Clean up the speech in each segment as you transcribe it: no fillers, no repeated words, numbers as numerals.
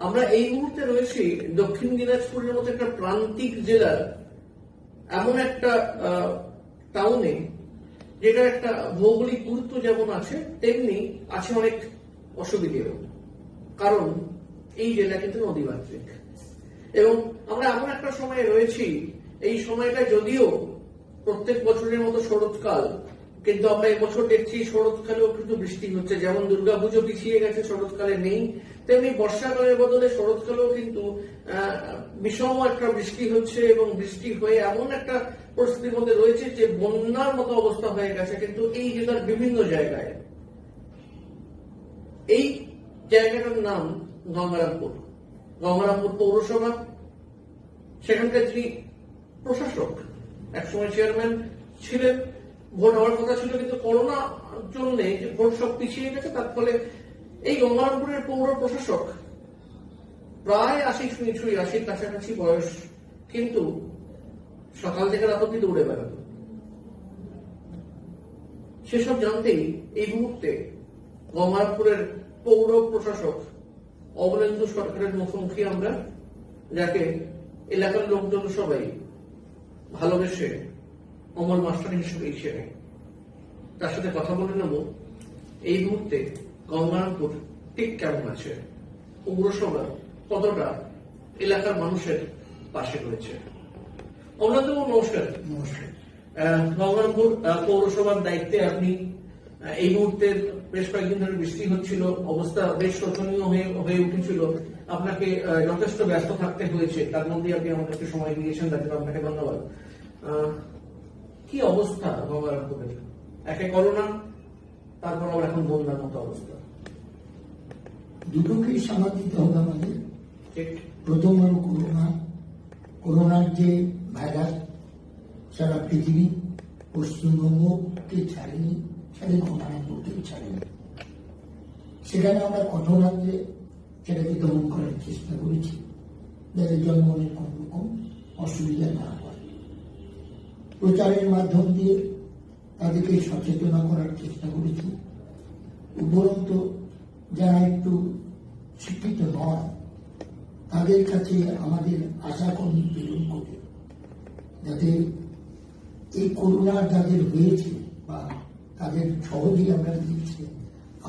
আমরা এই মুহূর্তে রয়েছি দক্ষিণ দিনাজপুরের মতো একটা প্রান্তিক জেলার এমন একটা টাউনে, যেটা একটা ভৌগোলিক গুরুত্ব যেমন আছে তেমনি আছে অনেক অসুবিধেও। কারণ এই জেলা কিন্তু নদীমাতৃক এবং আমরা এমন একটা সময়ে রয়েছি, এই সময়টা যদিও প্রত্যেক বছরের মতো শরৎকাল, কিন্তু আমরা এবছর দেখছি শরৎকালেও কিন্তু বৃষ্টি হচ্ছে। যেমন দুর্গাপুজো পিছিয়ে গেছে, শরৎকালে নেই, তেমনি বর্ষাকালের বদলে শরৎকালেও কিন্তু বিষম একটা বৃষ্টি হচ্ছে এবং বৃষ্টি হয়ে এমন একটা পরিস্থিতির মধ্যে রয়েছে যে বন্যার মতো অবস্থা হয়ে গেছে কিন্তু এই জেলার বিভিন্ন জায়গায়। এই জায়গাটার নাম গঙ্গারামপুর। গঙ্গারামপুর পৌরসভা, সেখানকার যিনি প্রশাসক, একসময় চেয়ারম্যান ছিলেন, ভোট হওয়ার কথা ছিল কিন্তু করোনার জন্য যে ভোট সব পিছিয়ে গেছে, তার ফলে এই গঙ্গারামপুরের পৌর প্রশাসক প্রায় 80 কাছাকাছি বয়স, কিন্তু সকাল থেকে রাত অব্দি দৌড়ে বেড়াত। সেসব জানতেই এই মুহূর্তে গঙ্গারামপুরের পৌর প্রশাসক অবলেন্দু সরকারের মুখোমুখি আমরা, যাকে এলাকার লোকজন সবাই ভালোবেসে অমল মাস্টার হিসেবে চেনে। তার সাথে কথা বলে নেব এই মুহূর্তে গঙ্গারামপুর ঠিক কেমন আছে, পৌরসভা কতটা এলাকার মানুষের পাশে রয়েছে। অমলেন্দু, নমস্কার। নমস্কার। গঙ্গারামপুর পৌরসভার দায়িত্বে আপনি। এই মুহূর্তে বেশ কয়েকদিন ধরে বৃষ্টি হচ্ছিল, অবস্থা বেশ শোচনীয় হয়ে উঠেছিল, আপনাকে যথেষ্ট ব্যস্ত থাকতে হয়েছে, তার মধ্যে আপনি আমাদেরকে সময় দিয়েছেন, তার জন্য আপনাকে ধন্যবাদ। কি অবস্থা গঙ্গারামপুরের? একে করোনা, তারপর আবার এখন বন্যার মতো অবস্থা। দুটোকেই সামাল দিতে হবে আমাদের। ঠিক। প্রথম হলো করোনার যে ভাইরাস সারা পৃথিবী, পশ্চিমবঙ্গকে ছাড়েনি, সারা গঙ্গারামপুরকেও ছাড়েনি। সেখানে আমরা কঠোর হাতে সেটাকে দমন করার চেষ্টা করেছি, যাতে জনগণের কোন রকম অসুবিধা না হয়। প্রচারের মাধ্যম দিয়ে তাদেরকে সচেতন করার চেষ্টা করেছি। উপরন্ত যারা একটু শিক্ষিত নয় তাদের কাছে আমাদের আশা কর্মী প্রেরণ করে, যাতে এই করোনা যাদের হয়েছে বা তাদের সহজেই আমরা দিচ্ছি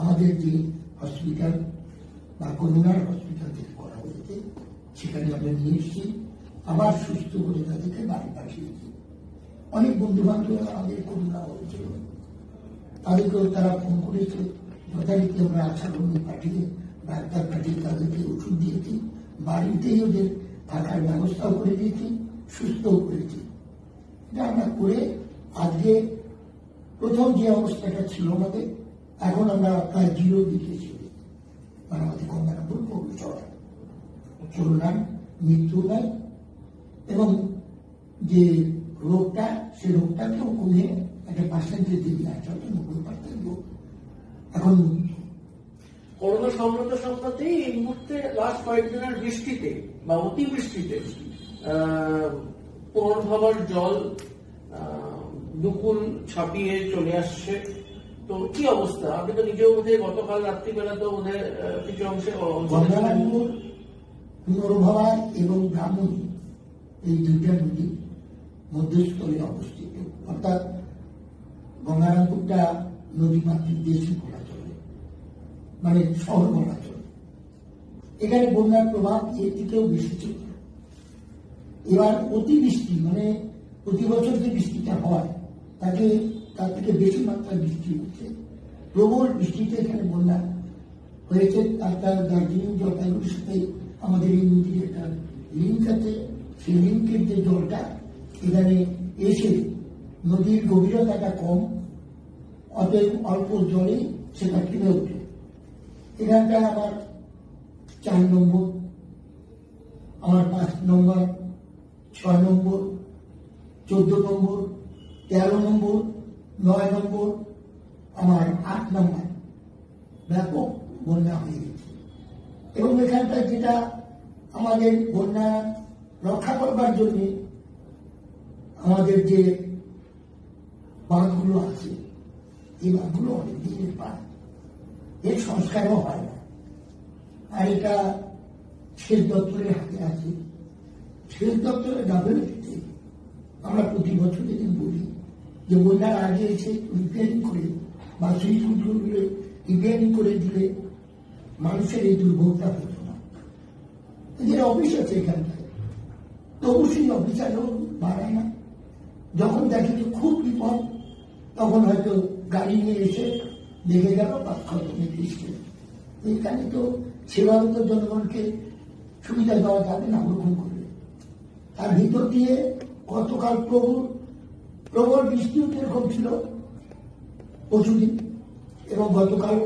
আমাদের যে হসপিটাল বা করোনার হসপিটাল থেকে করা হয়েছে সেখানে আমরা নিয়ে এসেছি, আবার সুস্থ করে তাদেরকে বাড়ি পাঠিয়েছি। অনেক বন্ধু বান্ধব আমাদের করোনা হয়েছিল, তাদেরকেও তারা ফোন করেছে, যথারীতি আমরা আশা কর্মী পাঠিয়ে ডাক্তার পাঠিয়ে তাদেরকে ওষুধ দিয়েছি, বাড়িতেই ওদের থাকার ব্যবস্থাও করে দিয়েছি, সুস্থও করেছি। এটা আমরা করে আজকে প্রথম যে অবস্থাটা ছিল আমাদের, এখন আমরা প্রায় 0 দিকে ছিল, মানে আমাদের গঙ্গারামপুর পৌরসভা করোনার মৃত্যু নাই এবং যে রোগটা, সে রোগটাকেও কমে একটা পার্সেন্টেজ দিয়ে আছে, 90% লোক এখন করোনা সংক্রান্ত এই মুহূর্তে লাস্ট কয়েকদিনের বৃষ্টিতে বা অতিবৃষ্টিতে পুনর্ভবার জল দুকুল ছাপিয়ে চলে আসছে। তো কি অবস্থা? আপনি তো নিজেও বোধহয় গতকাল রাত্রিবেলা তো বোধহয় কিছু অংশে গঙ্গারামপুর, পুনর্ভবা এবং ব্রাহ্মণী এই দুইটা নদী মধ্যস্থলে অবস্থিত, অর্থাৎ গঙ্গারামপুরটা নদী মাতৃক দেশই বলা চলে, মানে শহর বলা চলে। এখানে বন্যার প্রভাব এর থেকেও বেশি ছিল। এবার অতিবৃষ্টি, মানে প্রতি বছর যে বৃষ্টিটা হয় তার থেকে বেশি মাত্রায় বৃষ্টি হচ্ছে, প্রবল বৃষ্টিতে এখানে বন্যা হয়েছে। তার দার্জিলিং জলপাইগুড়ির সাথে আমাদের এই নদীর একটা লিঙ্ক আছে, সেই লিঙ্কের যে জলটা এখানে এসে নদীর গভীরতাটা কম, অতএব অল্প জলে সেটা টেনে ওঠে। এখানটায় আমার 4 নম্বর, আমার 5 নম্বর, 6 নম্বর, 14 নম্বর, 13 নম্বর, 9 নম্বর, আমার 8 নম্বর ব্যাপক বন্যা হয়ে গেছে। এবং এখানটায় যেটা আমাদের বন্যা রক্ষা করবার জন্য আমাদের যে বাঁধগুলো আছে, এই বাঁধগুলো অনেক দিনের বাঁধ, এর সংস্কারও হয় না। আর এটা সেচ দপ্তরের হাতে আছে। সেচ দপ্তরের গাফিলতিতে আমরা প্রতি বছর এদিন বলি যে বন্যার আগে এসে রিপেয়ারিং করে বা সুইচ গুলো রিপেয়ারিং করে দিলে মানুষের এই দুর্ভোগটা হতো না। এদের অফিস আছে এখানটায়, তবু সেই অফিসারও বাড়ায় না। যখন দেখে যে খুব বিপদ তখন হয়তো গাড়ি নিয়ে এসে দেখে গেল বা খতমে ফিসকে। এইখানে তো সেভাবে তো জনগণকে সুবিধা দেওয়া যাবে না ওরকম করবে। তার ভিতর দিয়ে গতকাল প্রবল বৃষ্টিও এরকম ছিল পরশুদিন, এবং গতকাল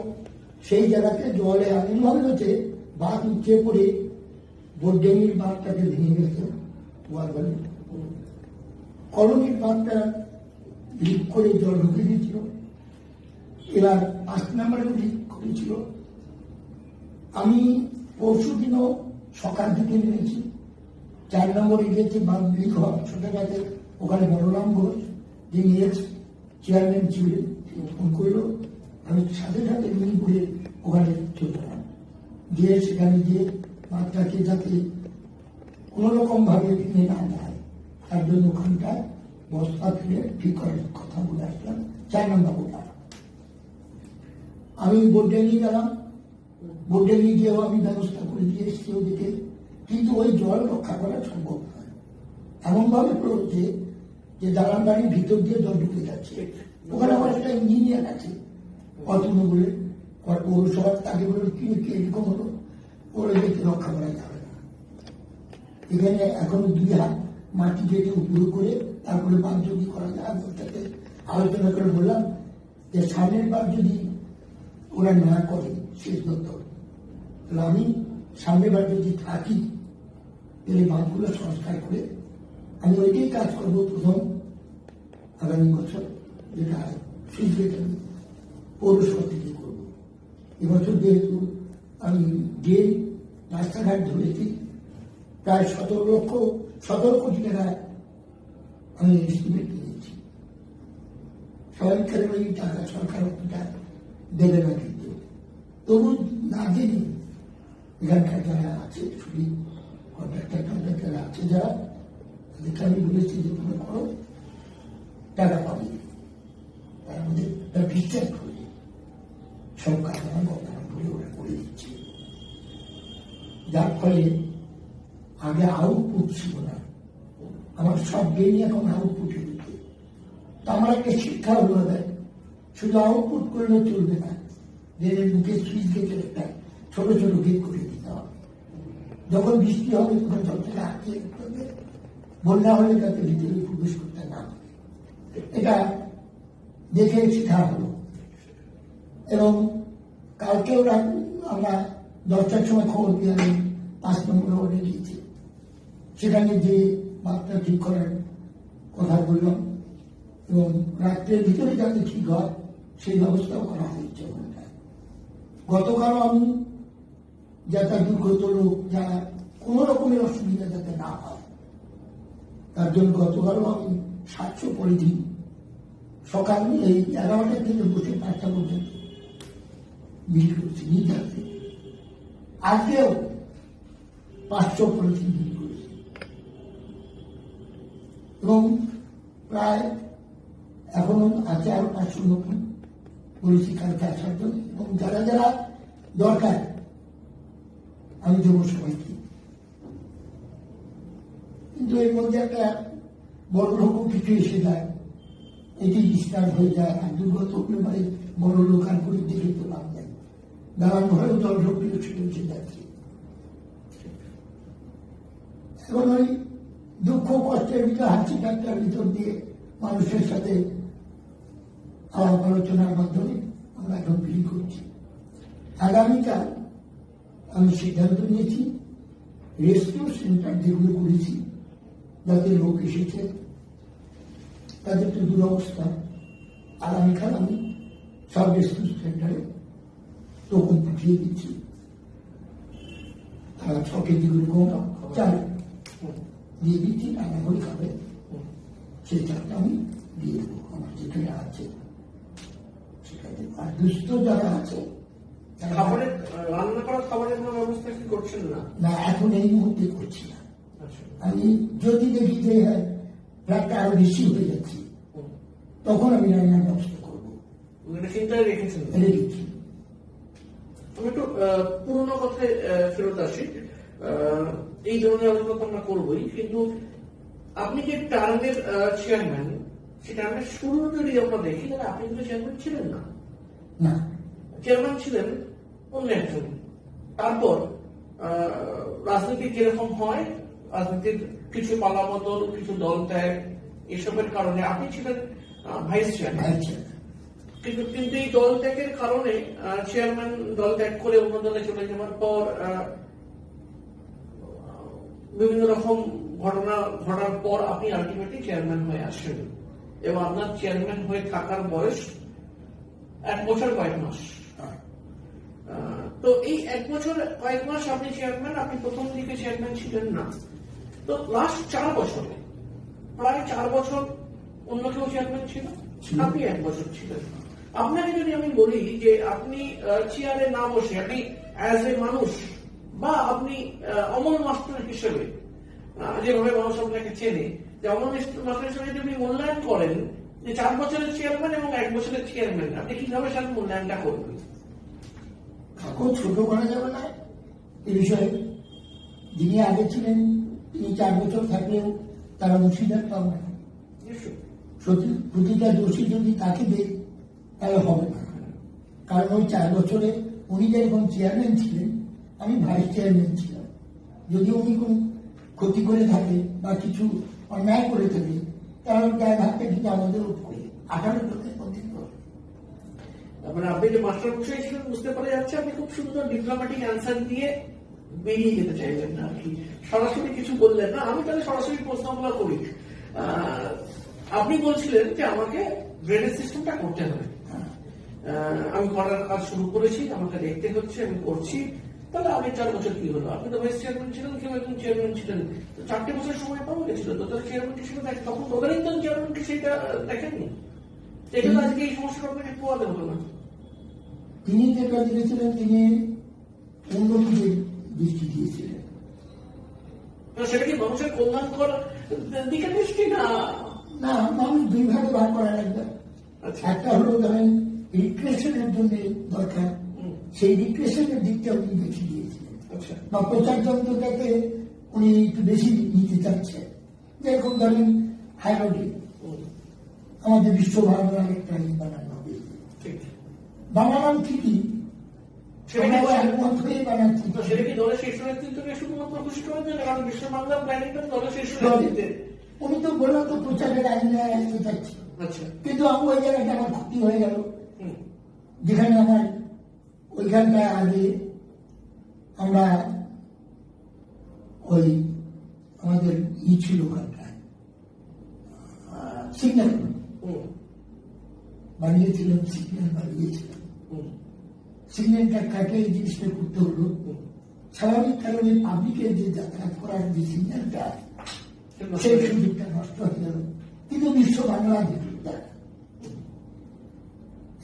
সেই জায়গাতে জলে এমনভাবে হচ্ছে বাঁধ উঠে পড়ে বোর্ডেমির বাঁধটাকে ভেঙে গেছে। কলোনির বাঁধটা লিক করে জল ঢুকে দিয়েছিল। এবার 5 নম্বরে লিক করেছিল। আমি পরশুদিনও সকাল থেকে নেমেছি, 4 নম্বরে গিয়েছি বাঁধ লিক হওয়ার ছোট গেছে। ওখানে বলরাম ঘোষ যিনি এক্স চেয়ারম্যান ছিলেন ফোন করলো, আমি সাথে সাথে মিরপুরে ওখানে চলে গেলাম, গিয়ে সেখানে গিয়ে বাঁধটাকে যাতে কোন রকম ভাবে ভেঙে না যায় তার জন্য ওখানটায় বস্তা ফেলে ঠিক করার কথা বলে আসলাম। 4 নম্বর ওটা আমি বোর্ডে নিয়ে গেলাম, বোর্ডে নিয়ে গিয়েও আমি ব্যবস্থা করে দিয়ে এসেছি ওদিকে, কিন্তু ওই জল রক্ষা করা সম্ভব নয়। এমন ভাবে পড়ছে যে দালান বাড়ির ভিতর দিয়ে জল ঢুকে যাচ্ছে। ওখানে আমার একটা ইঞ্জিনিয়ার আছে অতনু বলে, পৌরসভার তাকে বলে কি এরকম হলো, ওরা দেখে রক্ষা করা যাবে না। এখানে এখনো 2 হাত মাটি কেটে উপরে করে তারপরে বাঁধ যদি করা যায়। আমি ওটাতে আলোচনা করে বললাম যে সামনের বার যদি ওরা না করে শেষ দপ্তর, তাহলে আমি সামনের বার যদি থাকি তাহলে বাঁধগুলো সংস্কার করে আমি ওইটাই কাজ করবো প্রথম আগামী বছর, যেটা সুইচ আমি পৌরসভা থেকে করবো। এবছর যেহেতু আমি ড্রেন রাস্তাঘাট ধরেছি, প্রায় 17 কোটি টাকা আমি এস্টিমেট নিয়েছি। সরকারের ওই টাকা সরকার অতটা দেবে না, কিন্তু তবু না জেনে এখানকার যারা আছে শুধু কন্ট্রাক্টর আছে যারা, তাদেরকে আমি বলেছি যে তোমরা করো, টাকা পাবে। তার মধ্যে বিশ্বাস করে সব কাজ আমার কথা বলে ওরা করে দিচ্ছে, যার ফলে আগে আউটপুট ছিল না। আমার সব গেমই এখন আউটপুটে দিতে। তো আমার একটা শিক্ষা হলো দেয়, শুধু আউটপুট করলে চলবে না, ড্রেনের মুখে সুইচ গেটের একটা ছোট ছোট গেট করে দিতে হবে। যখন বৃষ্টি হবে তখন জলটাকে আটকে করবে, বন্যা হলে যাতে ভিতরে প্রবেশ করতে না হবে। এটা দেখে শেখা হলো। এবং কালকেও আমরা 10টার সময় খবর পেয়ে আমি 5 নম্বর ওয়ার্ডে গিয়েছি, সেখানে যে বাচ্চা ঠিক করার কথা বললাম, এবং রাত্রের ভিতরে যাতে ঠিক হয় সেই ব্যবস্থাও করা হয়েছে। গতকালও আমি যাতে দুর্গত লোক যারা কোন রকমের অসুবিধা যাতে না হয় তার জন্য গতকালও আমি 700 পলিথিন সকাল এই 11টা থেকে বসে 5টা পর্যন্ত বিক্রি করছি নিতে। আজকেও 500 পলিথিন বিক্রি করেছি, এবং প্রায় এখনো আছে আরো 500 নতুন বলেছি কালকে আসার জন্য, এবং যারা যারা দরকার আমি দেবো সবাইকে। কিন্তু এর মধ্যে একটা বড় রকম কিছু এসে যায়, এটি ডিস্টার্ব হয়ে যায়। আর দুর্গত হলে মানে বড় লোক আর করে দেখে তো লাভ নেই, দালান ঘরেও জল ঢুকলেও ছুটে এসে যাচ্ছে। এখন ওই দুঃখ কষ্টের ভিতরে হাসি ঠাট্টার ভিতর দিয়ে মানুষের সাথে আলাপ আলোচনার মাধ্যমে আমরা এখন ফিল করছি। আগামীকাল আমি সিদ্ধান্ত নিয়েছি রেস্কিউ সেন্টার যেগুলো করেছি, যাতে লোক এসেছে তাদের তো দুরবস্থা, আগামীকাল আমি সব রেস্কিউ সেন্টারে টোকন পাঠিয়ে দিচ্ছি। তারা 6 কেজি করে চাল দিয়ে দিচ্ছি, রান্না করে খাবে, সেই চালটা আমি দিয়ে দেবো আমার যেখানে আছে সেখানে। আর দুস্থ যারা আছে খাবারের রান্না করা খাবারের কোনো ব্যবস্থা কি করছেন না? না, এখন এই মুহূর্তে করছি না। আচ্ছা। আমি যদি দেখি যে রাতটা আরো বেশি হয়ে যাচ্ছে, তখন আমি রান্নার ব্যবস্থা করবো। এটা চিন্তায় রেখেছেন? রেখেছি। আমি একটু পুরোনো কথায় ফেরত আসি। এই ধরনের আলোচনা তো আমরা করবোই, কিন্তু আপনি যে টার্মের চেয়ারম্যান, সেই টার্মের শুরু যদি আমরা দেখি তাহলে আপনি কিন্তু চেয়ারম্যান ছিলেন না। না, চেয়ারম্যান ছিলেন অন্য একজন। তারপর রাজনীতি যেরকম হয়, রাজনীতির কিছু পালাবদল, কিছু দল ত্যাগ, এসবের কারণে আপনি ছিলেন ভাইস চেয়ারম্যান। কিন্তু এই দল ত্যাগের কারণে চেয়ারম্যান দল ত্যাগ করে অন্য দলে চলে যাওয়ার পর বিভিন্ন রকম ঘটনা ঘটার পর আপনি আলটিমেটলি চেয়ারম্যান হয়ে আসেন, এবং আপনার চেয়ারম্যান হয়ে থাকার বয়স 1 বছর কয়েক মাস। তো এই 1 বছর কয়েক মাস আপনি চেয়ারম্যান, আপনি প্রথম দিকে চেয়ারম্যান ছিলেন না। তো লাস্ট 4 বছরে, প্রায় 4 বছর অন্য কেউ চেয়ারম্যান ছিল, আপনি 1 বছর ছিলেন। আপনাকে যদি আমি বলি যে আপনি চেয়ারে না বসে আপনি অ্যাজ এ মানুষ, বা আপনি অমল মাস্টার হিসেবে, যেভাবে মানুষ আপনাকে চেনে, যে অমল মাস্টার হিসেবে যদি আপনি মূল্যায়ন করেন যে 4 বছরের চেয়ারম্যান এবং 1 বছরের চেয়ারম্যান, আপনি কিভাবে সাথে মূল্যায়নটা করবেন? কাউকে ছোট করা যাবে না এ বিষয়ে। যিনি আগে ছিলেন তিনি 4 বছর থাকলেও তারা মুর্শিদাবাদ পাবে না। প্রতিটা দোষী যদি তাকে দেয় তাহলে হবে না। কারণ ওই 4 বছরে উনি যেরকম চেয়ারম্যান ছিলেন, আমি ভাইস চেয়ারম্যান ছিলাম। যদি উনি কোন ক্ষতি করে থাকে বা কিছু অন্যায় করে থাকে, তাহলে তার হাতটা কিন্তু আমাদের উপরে 18 জনের মধ্যে। মানে আপনি যে মাস্টার মশাই ছিলেন বুঝতে পারা যাচ্ছে, আপনি খুব সুন্দর ডিপ্লোম্যাটিক অ্যান্সার দিয়ে বেরিয়ে যেতে চাইলেন না আর কি, সরাসরি কিছু বললেন না। আমি তাহলে সরাসরি প্রশ্নগুলো করি। আপনি বলছিলেন যে আমাকে ড্রেনেজ সিস্টেমটা করতে হবে, আমি করার কাজ শুরু করেছি, আমাকে দেখতে হচ্ছে, আমি করছি। তাহলে আমি 4 বছর কি হলো? আপনি তো ভাইস চেয়ারম্যান ছিলেন, কেউ একজন চেয়ারম্যান ছিলেন, তো 4টে বছর সময় পাওয়া গেছিল। তো তার চেয়ারম্যান হিসেবে তখন তদানীন্তন চেয়ারম্যানকে সেটা দেখেননি, এটা তো আজকে এই সমস্যাটা আপনাকে পোয়াতে হতো না। তিনি যে কাজ দিয়েছিলেন, তিনি উন্নতির দৃষ্টি দিয়েছিলেন। সেটা কি মানুষের কল্যাণকর দিকে দৃষ্টি না? না, মানুষ 2 ভাগে ভাগ করা লাগবে। একটা হলো ধরেন রিক্রিয়েশনের জন্য দরকার, সেই রিক্রিয়েশনের দিকটা উনি বেশি দিয়েছিলেন, বা প্রচার যন্ত্রটাকে উনি একটু বেশি নিতে চাচ্ছেন। যেরকম ধরেন হাইরোডে আমাদের বিশ্ব বাংলার একটা বানানো হবে, বানালাম ঠিকই, একমত হয়ে বানাচ্ছি। সেটা কি দলের শীর্ষ নেতৃত্বকে শুধুমাত্র খুশি করার জন্য? কারণ বিশ্ব বাংলা প্ল্যানিংটা দলের শীর্ষ নেতৃত্বে। উনি তো বললাম তো প্রচারের আইনে আসতে চাচ্ছি, কিন্তু আমি ওই জায়গাটা আমার ক্ষতি হয়ে গেল, যেখানে আমার ওইখানটায় আগে আমরা ওই আমাদের ছিল ওখানটায় সিগন্যাল বানিয়েছিলাম, সিগন্যাল বানিয়েছিলাম। সিগন্যালটা কাটে এই জিনিসটা করতে হলো। স্বাভাবিক কারণে পাবলিকের যে যাতায়াত করার যে সিগন্যালটা, সেই সুযোগটা নষ্ট হয়ে গেল। কিন্তু বিশ্ব বাংলা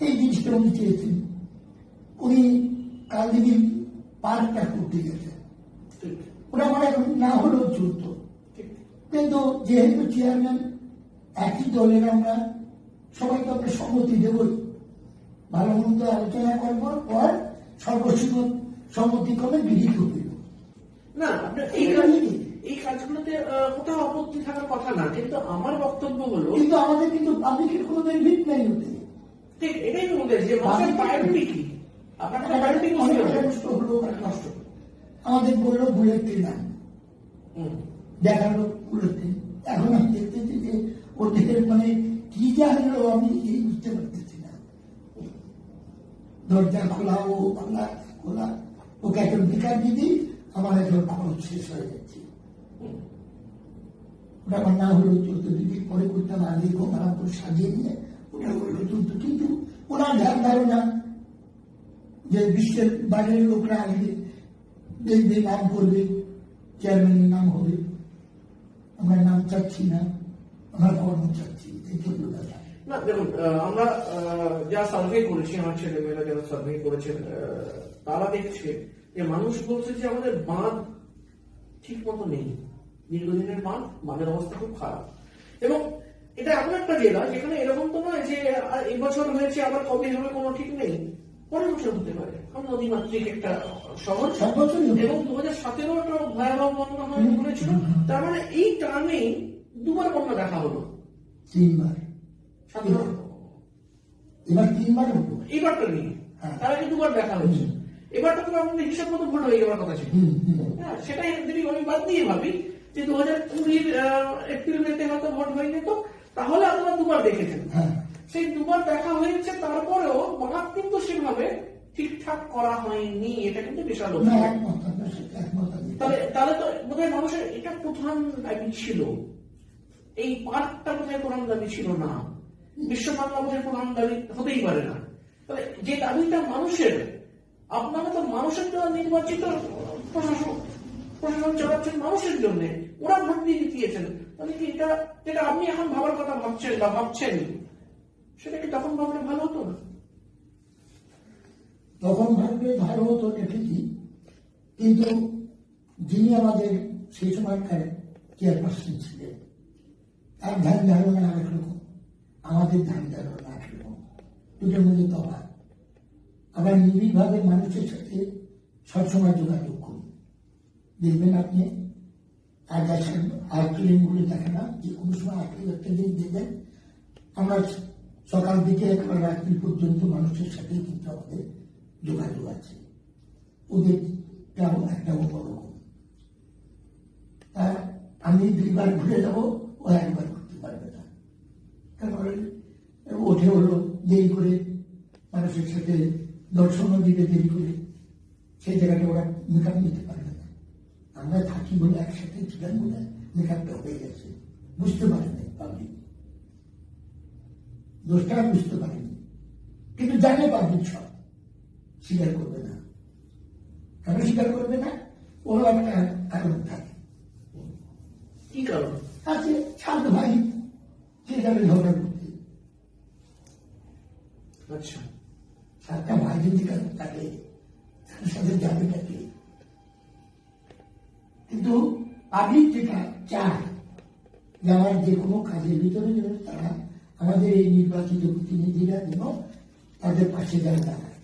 এই জিনিসটা উনি চেয়েছেন। উনি কালদিঘি পার্কটা করতে গেছেন, ওটা আমার এখন না হলেও চলত। কিন্তু যেহেতু চেয়ারম্যান একই দলের, আমরা সবাইকে আমরা সম্মতি দেবই, ভালো মন্দ আলোচনা করবার পর সম্মতিক্রমে গৃহীত হইল। না, আপনার এই কাজগুলোতে কোথাও আপত্তি থাকার কথা না, কিন্তু আমার বক্তব্য হলো, কিন্তু আমাদের কিন্তু পাবলিকের কোনো বেনিফিট নেই ওতে। ঠিক এটাই বলতে যে প্রায়োরিটি কি, আপনার প্রায়োরিটি নষ্ট হলো, নষ্ট হলো। আমাদের বললো বুলেট ট্রেন আন, দেখালো বুলেট ট্রেন। এখন আমি দেখতেছি যে ওদের মানে কি জানলো আমি এই বুঝতে পারতেছি না। দরজা খোলা, ও বাংলা খোলা, ওকে এখন বেকার দিদি, আমার এখন খরচ শেষ হয়ে যাচ্ছে। ওটা আমার না হলেও চলতো, 2 দিন পরে করতাম, আগে আরাম করে সাজিয়ে নিয়ে ওটা হলেও চলতো। কিন্তু ওনার ধারণা যে বিশ্বের বাইরের লোকরা আসবে, দেখবে, নাম করবে, চেয়ারম্যানের নাম হবে। আমরা নাম চাচ্ছি না, আমরা কর্ম চাচ্ছি, এই জন্য না দেখুন, আমরা যা সার্ভে করেছি, আমার ছেলেমেয়েরা যারা সার্ভে করেছেন তারা দেখছে যে মানুষ বলছে যে আমাদের বাঁধ ঠিক মতো নেই, দীর্ঘদিনের বাঁধের অবস্থা খুব খারাপ। এবং এটা এমন একটা জেলা যেখানে এরকম তো নয় যে এবছর হয়েছে আবার কবে হবে কোনো ঠিক নেই, পরের বছর হতে পারে। কারণ নদীমাতৃক একটা শহর, সব বছরই হবে। এবং 2017 একটা ভয়াবহ বন্যা হয়েছিল। তার মানে এই টার্মেই দুবার বন্যা দেখা হলো, 3 বার, 17 এবার 3 বার হলো। এইবারটা নেই, হ্যাঁ। তার আগে দুবার দেখা হয়েছে। এবারটা তো আমাদের হিসাব মতো ভোট হয়ে যাওয়ার কথা ছিল। হ্যাঁ, সেটাই যদি আমি বাদ দিয়ে ভাবি যে 2020 এপ্রিল মেতে হয়তো ভোট হয়ে যেত, তাহলে আপনারা দুবার দেখেছেন। হ্যাঁ, সেই দুবার দেখা হয়েছে, তারপরেও বাঁধ কিন্তু সেভাবে ঠিকঠাক করা হয়নি। এটা কিন্তু বিশাল না, অভিযোগ। একমত, আপনার সাথে একমত আমি। তাহলে তো বোধহয় মানুষের এটা প্রধান দাবি ছিল, এই পার্কটা বোধহয় প্রধান দাবি ছিল না, বিশ্ব বাংলা বোধহয় প্রধান দাবি হতেই পারে না। তাহলে যে দাবিটা মানুষের, আপনারা তো মানুষের জন্য নির্বাচিত প্রশাসন চালাচ্ছেন মানুষের জন্য, ওরা ভোট দিয়ে জিতিয়েছেন। তাহলে কি এটা যেটা আপনি এখন ভাবার কথা ভাবছেন বা ভাবছেন, সেটা কি তখন ভাবলে ভালো হতো না? তখন ভাবলে ভালো হতো, এটা ঠিকই, কিন্তু যিনি আমাদের সেই সময়কার চেয়ারপারসন ছিলেন, তার ধ্যান ধারণা আরেক রকম, আমাদের ধ্যান ধারণা আরেক রকম, দুটোর মধ্যে তফাৎ। আমরা নিবিড়ভাবে মানুষের সাথে সবসময় যোগাযোগ করি। দেখবেন আপনি আর দেখেন, আর ফিল্মগুলো দেখে না, যে কোনো সময় আপনি একটা দিন দেখবেন আমরা সকাল থেকে একবার রাত্রি পর্যন্ত মানুষের সাথে কিন্তু আমাদের যোগাযোগ আছে। ওদেরটাও একটা অন্যরকম। আমি 2 বার ঘুরে যাবো, ও 1 বার ঘুরতে পারবে না। তারপরে ওঠে হলো দেরি করে, মানুষের সাথে দর্শনও দিতে দেরি করে, সেই জায়গাটা ওরা মেকআপ নিতে পারবে না। আমরা থাকি বলে একসাথে ছিলাম বলে মেকআপটা হয়ে গেছে, বুঝতে পারেনি পাবলিক, দোষটা বুঝতে পারেনি, কিন্তু জানে পাবলিক সব, স্বীকার করবে না। কেন স্বীকার করবে না? ওর একটা কারণ থাকে। কি কারণ আছে? ছাদ ভাই যে যাবে ঝগড়া করতে, আচ্ছা, 7টা ভাই যদি কারণ থাকে, তার সাথে যাবে থাকে। কিন্তু পাবলিক যেটা চায় যে আমার যে কোনো কাজের ভিতরে যেন তারা আমাদের এই নির্বাচিত প্রতিনিধিরা যেন তাদের পাশে যারা দাঁড়ায়,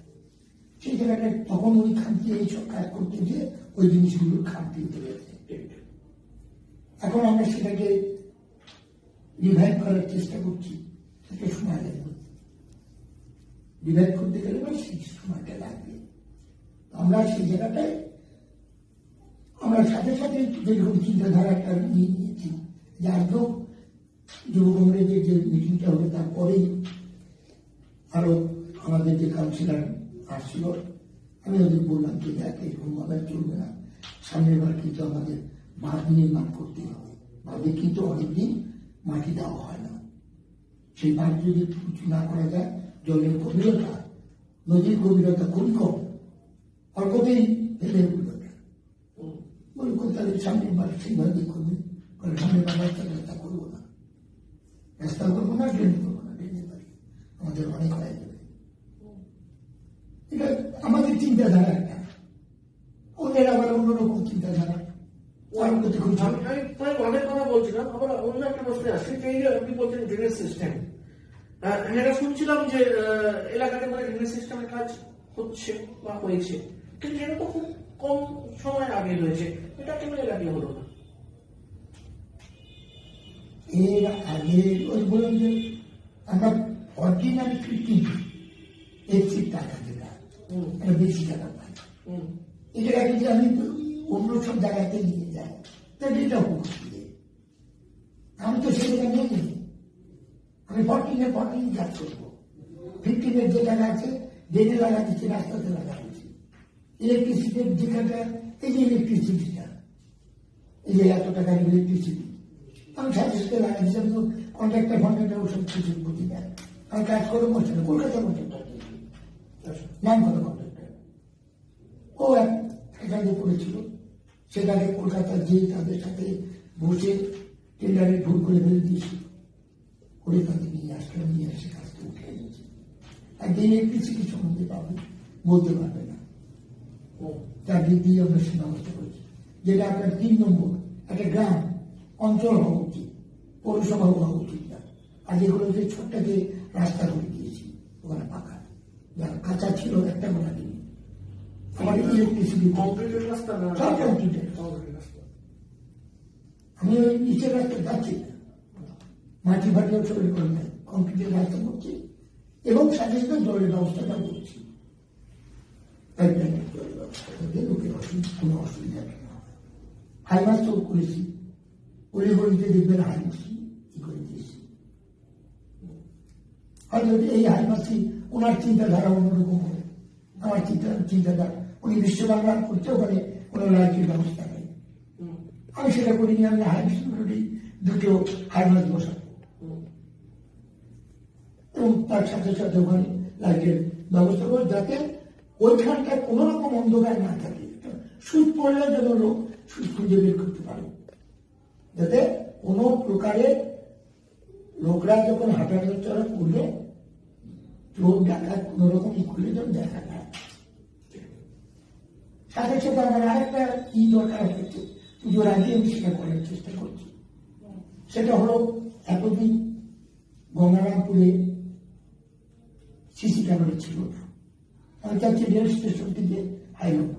সেই জায়গাটা তখন ওই খামতি এইসব কাজ করতে গিয়ে ওই জিনিসগুলোর খামতি হয়ে গেছে। এখন আমরা সেটাকে রিভাইভ করার চেষ্টা করছি, সেটা সময় লাগবে। রিভাইভ করতে গেলে সেই সময়টা লাগবে। আমরা সেই জায়গাটায় আমরা সাথে সাথে যেরকম চিন্তাধারাটা নিয়ে নিয়েছি, যে আজও যুব কংগ্রেসের যে মিটিংটা হলো তারপরেই আরো আমাদের যে কাউন্সিলর আসছিল, আমি ওদের বললাম যে দেখ, এরকম ভাবে চলবে না, সামনের বার কিন্তু আমাদের বাঁধ নির্মাণ করতে হবে। বাঁধে কিন্তু অনেকদিন মাটি দেওয়া হয় না, সেই বাঁধ যদি কিছু না করা যায়, জলের গভীরতা, নদীর গভীরতা খুবই কম, অল্পতেই ফেলে উঠবে। বলবো তাহলে সামনের বার সেইভাবে করবে, সামনের বার রাস্তা করবো না, রাস্তা করবো না, ড্রেন করবো না, ড্রেনের বাড়ি আমাদের অনেক হয়ে যাবে। এটা আমাদের চিন্তাধারা একটা, ওদের আবার অন্যরকম চিন্তাধারা। আমি প্রায় অনেক কথা বলছিলাম, আবার অন্য একটা প্রশ্নে আসছে, এই যে আপনি বলছেন ড্রেনেজ সিস্টেম, এটা শুনছিলাম যে এলাকাতে মানে ড্রেনেজ সিস্টেমের কাজ হচ্ছে বা হয়েছে, কিন্তু এটা তো খুব কম সময় আগে হয়েছে, এটা কেন এর আগে হলো না? এর আগে ওই বলুন যে আমরা 14 আর 15 এর টাকা যেটা একটা বেশি টাকা পাই, এটা যদি আমি অন্য সব জায়গাতে নিয়ে যাই, তাহলে এটা অসুবিধে। আমি তো সেই জায়গা নিয়ে নিই, আমি 14 কাজ করবো। 15 যে টাকা আছে ড্রেনে লাগা দিচ্ছি, রাস্তাতে লাগা দিচ্ছি। ইলেকট্রিসিটির যেখানটা, এই যে ইলেকট্রিসিটিটা, এই যে এত টাকার ইলেকট্রিসিটি আমি সাথে সাথে লাগা দিচ্ছি। আমি কন্ট্রাক্টর ওসব কিছু বুঝি না, আমি কাজ করে বলছি না, কলকাতা কন্ট্রাক্টর নাম করে কন্ট্রাক্টর, ও এখানে করেছিল, সেটাকে কলকাতার যে তাদের সাথে বসে টেন্ডারে ভুল করে ফেলে দিয়েছিল। করে তাদের নিয়ে আসলাম, নিয়ে এসে কাজটা উঠে নিয়েছি। আর দিনের কিছু সম্বন্ধে পাবেন বলতে পারবে না, তার দিক দিয়ে আমরা সে ব্যবস্থা করেছি, যেটা আপনার 3 নম্বর একটা গ্রাম অঞ্চল হওয়া উচিত, পৌরসভা হওয়া উচিত না। আর যেগুলো যে ছোট্ট যে রাস্তা করে দিয়েছি ওখানে পাকা, যা কাঁচা ছিল একটা গোলা নেই। আমাদের ইলেকট্রিসিটি কংক্রিটের রাস্তা না সব কংক্রিটের। রাস্তা? আমি ওই নিচের রাস্তা যাচ্ছি না, মাটি ফাটিও ছবি করে নেয়, কংক্রিটের রাস্তা করছি এবং সাথে সাথে জলের ব্যবস্থাটা করছি। পাইপলাইনের জলের ব্যবস্থা করতে লোকের কোনো অসুবিধা না হয়। হাইমাস তো করেছি, অলিগলিতে দেখবেন হাইমাসি ই করে দিয়েছি। হয়তো এই হাইমাসি ওনার চিন্তাধারা অন্যরকম হবে, আমার চিন্তাধারা উনি বিশ্ব বাংলার করতেও পারে, কোনো লাইটের ব্যবস্থা নেই। আমি সেটা করিনি, আমি হাইমাসি দুটো হাইমাস বসাবো এবং তার সাথে সাথে ওখানে লাইটের ব্যবস্থা করবো, যাতে ওইখানটা কোন রকম অন্ধকার না থাকে। সুদ পড়লে যেন লোক সুদ খুঁজে বের করতে পারে, যাতে কোন প্রকারে লোকরা যখন হাঁটাচলা চলা করলে চোর ডাকাত কোন রকম ই করলে যেন দেখা যায়। সাথে সাথে আমার আরেকটা কি দরকার হচ্ছে, পুজোর আগে আমি সেটা করার চেষ্টা করছি। সেটা হলো এতদিন গঙ্গারামপুরে সিসি ক্যামেরা ছিল না। আমি চাচ্ছি রেল স্টেশন থেকে হাইরোড,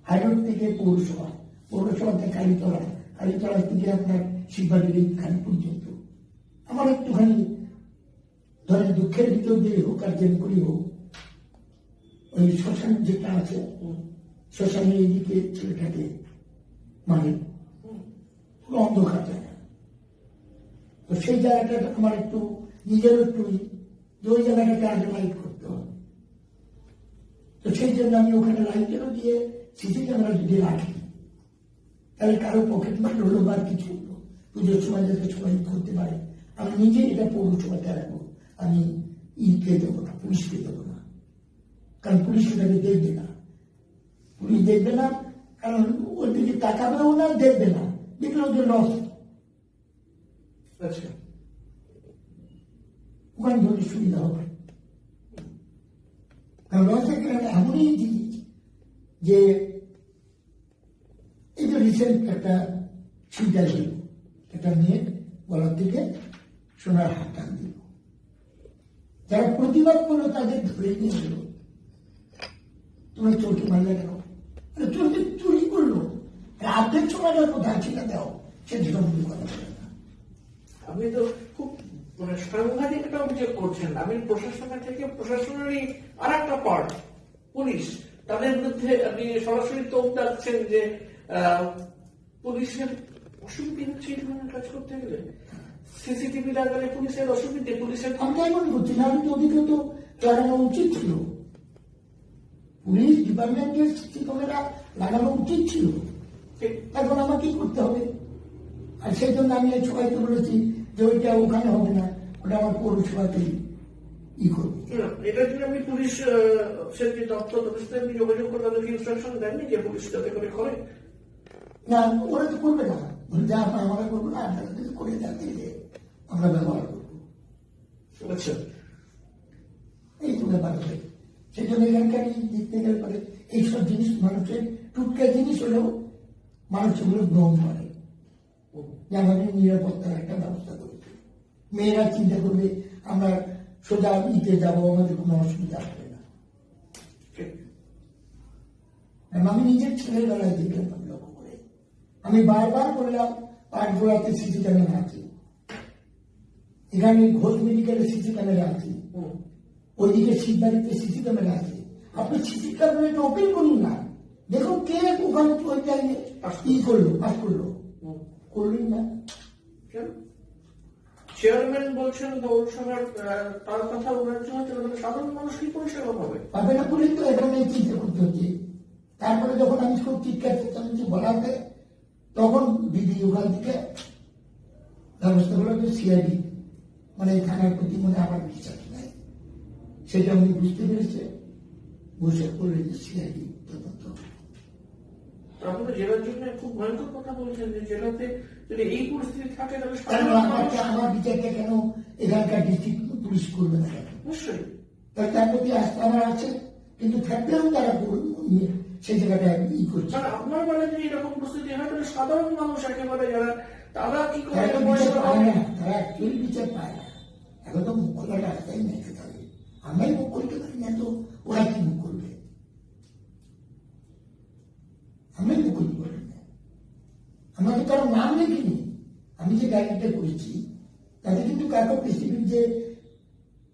হাইরোড থেকে পৌরসভা, পৌরসভা থেকে কালীতলা, কালীতলা থেকে আপনার শিববাড়ির এইখানে পর্যন্ত আমার একটুখানি ধরেন দুঃখের ভিতর দিয়ে হোক আর যেন করি হোক, ওই শ্মশান যেটা আছে শ্মশানের এইদিকে ছেলেটাকে মানে অন্ধকার জায়গা, তো সেই জায়গাটা আমার একটু নিজেরও একটু ওই জায়গাটাকে আগে লাইট করতে হবে। তো সেই জন্য আমি ওখানে লাইটেরও দিয়ে সিসি ক্যামেরা যদি রাখি, তাহলে কারো পকেট মার হলো বা কিছু হলো, পুজোর সময় যাতে সবাই করতে পারে। আমি নিজে এটা পৌরসভাতে রাখবো, আমি ইকে দেবো না, পুলিশকে দেবো না, কারণ পুলিশ ওটাকে দেখবে না। পুলিশ দেখবে না কারণ ওর দিকে তাকাবেও না, দেখবে না, দেখলে ওদের লস। আচ্ছা, ওখানে ধরে সুবিধা হবে। কারণ লসের কারণে এমনই জিনিস যে এই যে রিসেন্ট একটা ছিটা ছিল, একটা মেয়ে গলার থেকে সোনার হাত টান দিল, যারা প্রতিবাদ করলো তাদের ধরে নিয়ে গেল, তোমরা চোরকে মারলে কেন? চোরকে চুরি করলো, রাতের সময়টা কোথায় সেটা দাও, সেটা কিন্তু কথা বলে না। আপনি তো খুব মানে সাংঘাতিক একটা অভিযোগ করছেন। আমি প্রশাসনের থেকে প্রশাসনেরই আর একটা পার্ট পুলিশ, তাদের বিরুদ্ধে আপনি সরাসরি তোপ ডাকছেন যে পুলিশের অসুবিধা হচ্ছে এই ধরনের কাজ করতে গেলে। সিসিটিভি লাগালে পুলিশের অসুবিধে, পুলিশের আমি তাই মনে করছি না, আমি তো ওদিকে তো লাগানো উচিত ছিল, পুলিশ ডিপার্টমেন্টের সিসি ক্যামেরা লাগানো উচিত ছিল। এখন আমাকে কি করতে হবে? আর সেই জন্য আমি সবাইকে বলেছি যে ওইটা ওখানে হবে না, ওটা আমার পৌরসভাতে ই করবে। এটার জন্য আপনি পুলিশ যে দপ্তর তাদের সাথে আপনি যোগাযোগ করে তাদেরকে ইনস্ট্রাকশন দেননি যে পুলিশ যাতে করে করে? না, ওরা তো করবে না, যা আমরা করবো না, আপনারা যদি করে যাতে আমরা ব্যবহার করবো। আচ্ছা, এই তো ব্যাপার হবে। সেই জন্য এখানকার দেখতে গেলে পরে এইসব জিনিস মানুষের টুটকা জিনিস হলেও মানুষ এগুলো গ্রহণ করে, যে আমাদের নিরাপত্তার একটা ব্যবস্থা করেছে। মেয়েরা চিন্তা করবে আমরা সোজা ইতে যাবো, আমাদের কোনো অসুবিধা হবে না। আমি নিজের ছেলের বেলায় দেখলাম, আমি লক্ষ্য করে আমি বারবার বললাম পাটগোড়াতে সিসি ক্যামেরা আছে, এখানে ঘোষ মেডিকেলের সিসি ক্যামেরা আছে, ওইদিকে শিববাড়িতে সিসি ক্যামেরা আছে। আপনি সিসি ক্যামেরাটা ওপেন করুন না, দেখুন কে ওখানে ওই টাইমে ই করলো, পাস করলো, করলেন না। চেয়ারম্যান বলছেন পৌরসভার, তার কথা ওনার জন্য সাধারণ মানুষ কি পরিষেবা পাবে? পাবে না বলেই তো এখানে চিন্তা করতে হচ্ছে। তারপরে যখন আমি খুব চিৎকার চেঁচামেচি বলাতে, তখন দিদি ওখান থেকে ব্যবস্থা করলো যে সিআইডি, মানে এই থানার প্রতি মনে আমার বিশ্বাস নাই, সেটা উনি বুঝতে পেরেছে, বসে করলেন যে সিআইডি তদন্ত। আপনারা জেলার জন্য খুব ভয়ঙ্কর কথা বলছেন, যে জেলাতে যদি এই পরিস্থিতি থাকে তাহলে কেন সাধারণ মানুষ আমার বিচারটা কেন এখানকার ডিস্ট্রিক্ট পুলিশ করবে না কেন? অবশ্যই তার প্রতি আস্থা আমার আছে, কিন্তু থাকলেও তারা সেই জায়গাটা ই করছে। মানে আপনার বেলায় যদি এরকম পরিস্থিতি হয় তাহলে সাধারণ মানুষ একেবারে যারা তারা কি করে তারা তো পয়সা বিচার পায় পাবে? না, তারা অ্যাকচুয়ালি বিচার পায় না। এখন তো মুখ খোলার রাস্তাই নেই তাদের। আমরাই মুখ করতে পারি না, তো ওরা কি মুখ করবে? আমরাই মুখ করতে পারি না। আমরা তো কারো নাম লিখিনি। আমি যে গাড়িটা করেছি তাতে কিন্তু কারো স্পেসিফিক যে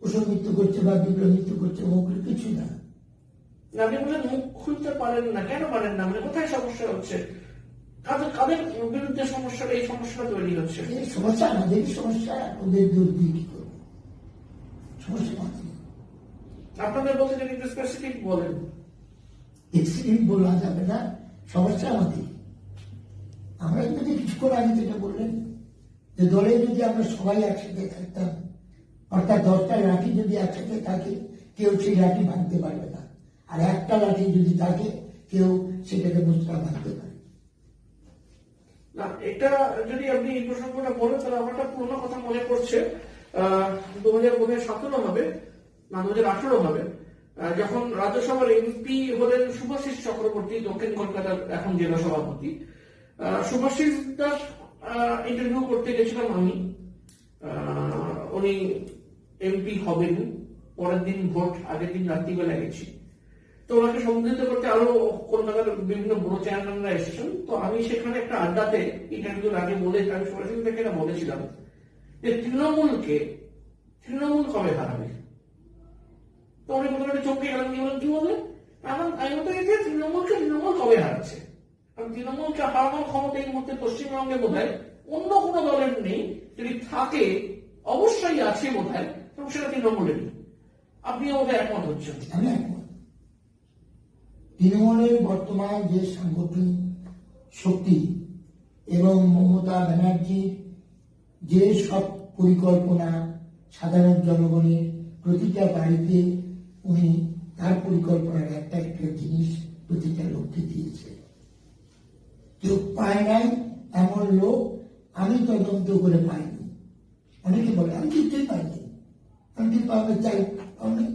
ওষুধ মৃত্যু করছে বা বিপ্লব মৃত্যু করছে ওগুলো কিছু না। আপনি বলেন মুখ খুলতে পারেন না, কেন পারেন না? মানে কোথায় সমস্যা হচ্ছে? কাদের কাদের বিরুদ্ধে সমস্যাটা, এই সমস্যাটা তৈরি হচ্ছে? এই সমস্যা আমাদেরই সমস্যা, ওদের দূর দিয়ে কি করবো? সমস্যা আমাদের। আপনাদের বলতে যদি একটু স্পেসিফিক বলেন। এক্সিডেন্ট বলা যাবে না, সমস্যা আমাদের। আমরা যদি কিছুক্ষণ আগে যেটা বললেন যে দলে যদি আমরা সবাই একসাথে থাকতাম, অর্থাৎ 10টা লাঠি যদি একসাথে থাকে কেউ সেই লাঠি ভাঙতে পারবে না, আর একটা লাঠি যদি থাকে কেউ সেটাকে মুচড়া ভাঙতে পারে। না, এটা যদি আপনি এই প্রসঙ্গটা বলেন তাহলে আমার একটা পুরোনো কথা মনে পড়ছে। 2017 হবে না 2018 হবে, যখন রাজ্যসভার এমপি হলেন শুভাশিস চক্রবর্তী, দক্ষিণ কলকাতার এখন জেলা সভাপতি। শুভাশিস দাস ইন্টারভিউ করতে গেছিলাম আমি। উনি এমপি হবেন, পরের দিন ভোট, আগের দিন রাত্রিবেলা গেছি। তো ওনাকে সম্বোধিত করতে আরো কলকাতার বিভিন্ন বড় চ্যানেলরা এসেছেন। তো আমি সেখানে একটা আড্ডাতে ইন্টারভিউর আগে বলে আমি সরাসরি থেকে এটা বলেছিলাম যে তৃণমূল কবে হারাবে। তো উনি প্রথমে চমকে গেলেন, কি বললেন? আমি বলতে গেছি তৃণমূল কবে হারাচ্ছে, কারণ তৃণমূলকে হারানোর ক্ষমতা এই মুহূর্তে পশ্চিমবঙ্গে বোধ হয় অন্য কোনো দলের নেই, যদি থাকে অবশ্যই আছে বোধ হয়, এবং সেটা তৃণমূলেরই। আপনিও বোধহয় একমত হচ্ছেন। আমি একমত। তৃণমূলের বর্তমান যে সাংগঠনিক শক্তি এবং মমতা ব্যানার্জির যে সব পরিকল্পনা, সাধারণ জনগণের প্রতিটা বাড়িতে উনি তার পরিকল্পনার একটা একটা জিনিস প্রতিটা লোককে দিয়েছে। কেউ পায় নাই এমন লোক আমি তদন্ত করে পাইনি। অনেকে বলে আমি কিছুই পাইনি, আমি কি পাবে চাই পাও নাই,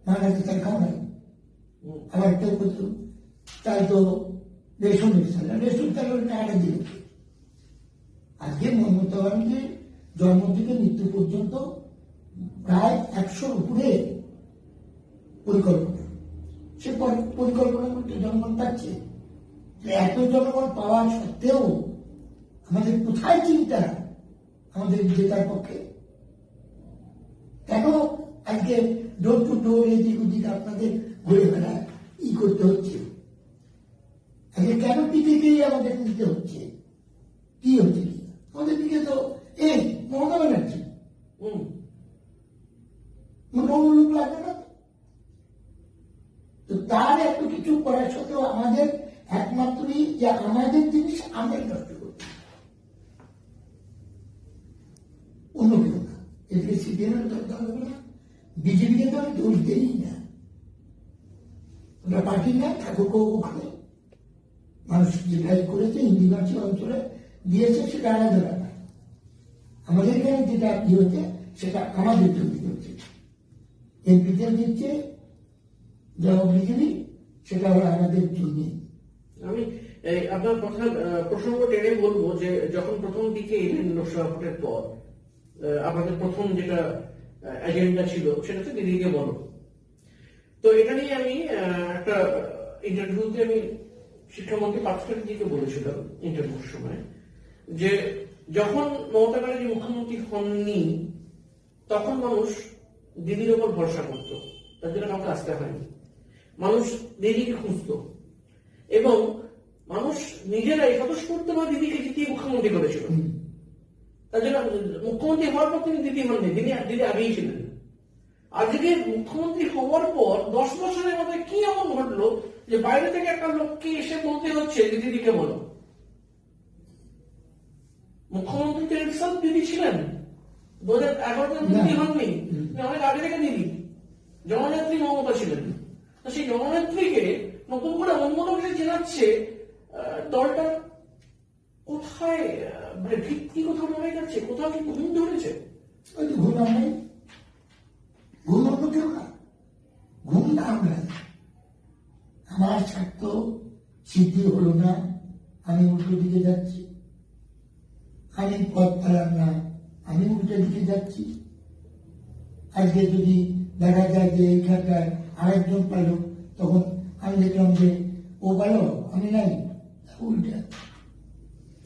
মা কাছে চাল খাও নাই। আবার কেউ বলতো চাল তো রেশনের চাল, রেশন চাল টাকা দিল। আজকে মমতা ব্যানার্জির জন্ম থেকে মৃত্যু পর্যন্ত প্রায় 100-র উপরে পরিকল্পনা। সে পরিকল্পনা করতে জনগণ পাচ্ছে। এত জনগণ পাওয়ার সত্ত্বেও আমাদের কোথায় চিন্তা আমাদের জেতার পক্ষে? কেন আজকে ডোর টু ডোর এদিক ওদিক আপনাদের ঘুরে বেড়ায় করতে হচ্ছে? আজকে কেন টিকিটেই আমাদের নিতে হচ্ছে? কি হচ্ছে? কি আমাদের দিকে তো এই মমতা ব্যানার্জি লোক লাগবে না। তো তার এত কিছু করার সত্ত্বেও আমাদের একমাত্রই যে আমাদের জিনিস আমরাই নষ্ট করছি, অন্য কেউ না। এদিকে সিপিএমের দরকার হবে না, বিজেপিকে তো আমি দোষ দেই না। ওরা পার্টি না থাকুক ওখানে, মানুষ যেটাই করেছে হিন্দিভাষী অঞ্চলে দিয়েছে সেটা আলাদা ব্যাপার। আমাদের এখানে যেটা কি হচ্ছে সেটা আমাদের জন্য হচ্ছে, এমপিতে দিচ্ছে যেমন বিজেপি, সেটা হলো আমাদের জন্য। আমি আপনার কথা প্রসঙ্গ টেনে বলবো যে যখন প্রথম দিকে এলেন লোকসভা ভোটের পর, আপনাদের প্রথম যেটা এজেন্ডা ছিল সেটা হচ্ছে দিদিকে বলো। তো এটা নিয়ে আমি একটা ইন্টারভিউতে আমি শিক্ষামন্ত্রী পার্থ চ্যাটার্জিকে বলেছিলাম ইন্টারভিউর সময়, যে যখন মমতা ব্যানার্জি মুখ্যমন্ত্রী হননি তখন মানুষ দিদির ওপর ভরসা করতো, তার জন্য কাউকে আসতে হয়নি। মানুষ দিদিকে খুঁজতো এবং মানুষ নিজেরাই স্বতঃস্ফূর্তভাবে দিদিকে জিতিয়ে মুখ্যমন্ত্রী করেছিল। তার জন্য মুখ্যমন্ত্রী হওয়ার পর তিনি দিদি হননি, দিদি আগেই ছিলেন। আজকে মুখ্যমন্ত্রী হওয়ার পর 10 বছরের মধ্যে কি এমন ঘটলো যে বাইরে থেকে একটা লোককে এসে বলতে হচ্ছে দিদিকে বলো? মুখ্যমন্ত্রী তো ইনসাফ দিদি ছিলেন, 2011-তে দিদি হননি, অনেক আগে থেকে দিদি জননেত্রী মমতা ছিলেন। তো সেই জননেত্রীকে নতুন করে অন্য লোকের চেনাচ্ছে, দলটা কোথায় মানে ভিত্তি কোথাও রয়ে গেছে, কোথাও কি ঘুম ধরেছে? ওই তো ঘুম নাই, ঘুম অন্য কেউ না, ঘুম না আমরা। আমার স্বার্থ সিদ্ধি হলো না, আমি উল্টো দিকে যাচ্ছি, আমি পথ পেলাম না, আমি উল্টো দিকে যাচ্ছি। আজকে যদি দেখা যায় যে এইখানটায় আরেকজন পাইল, তখন আমি দেখলাম যে ও পাইল আমি নাই, উল্টে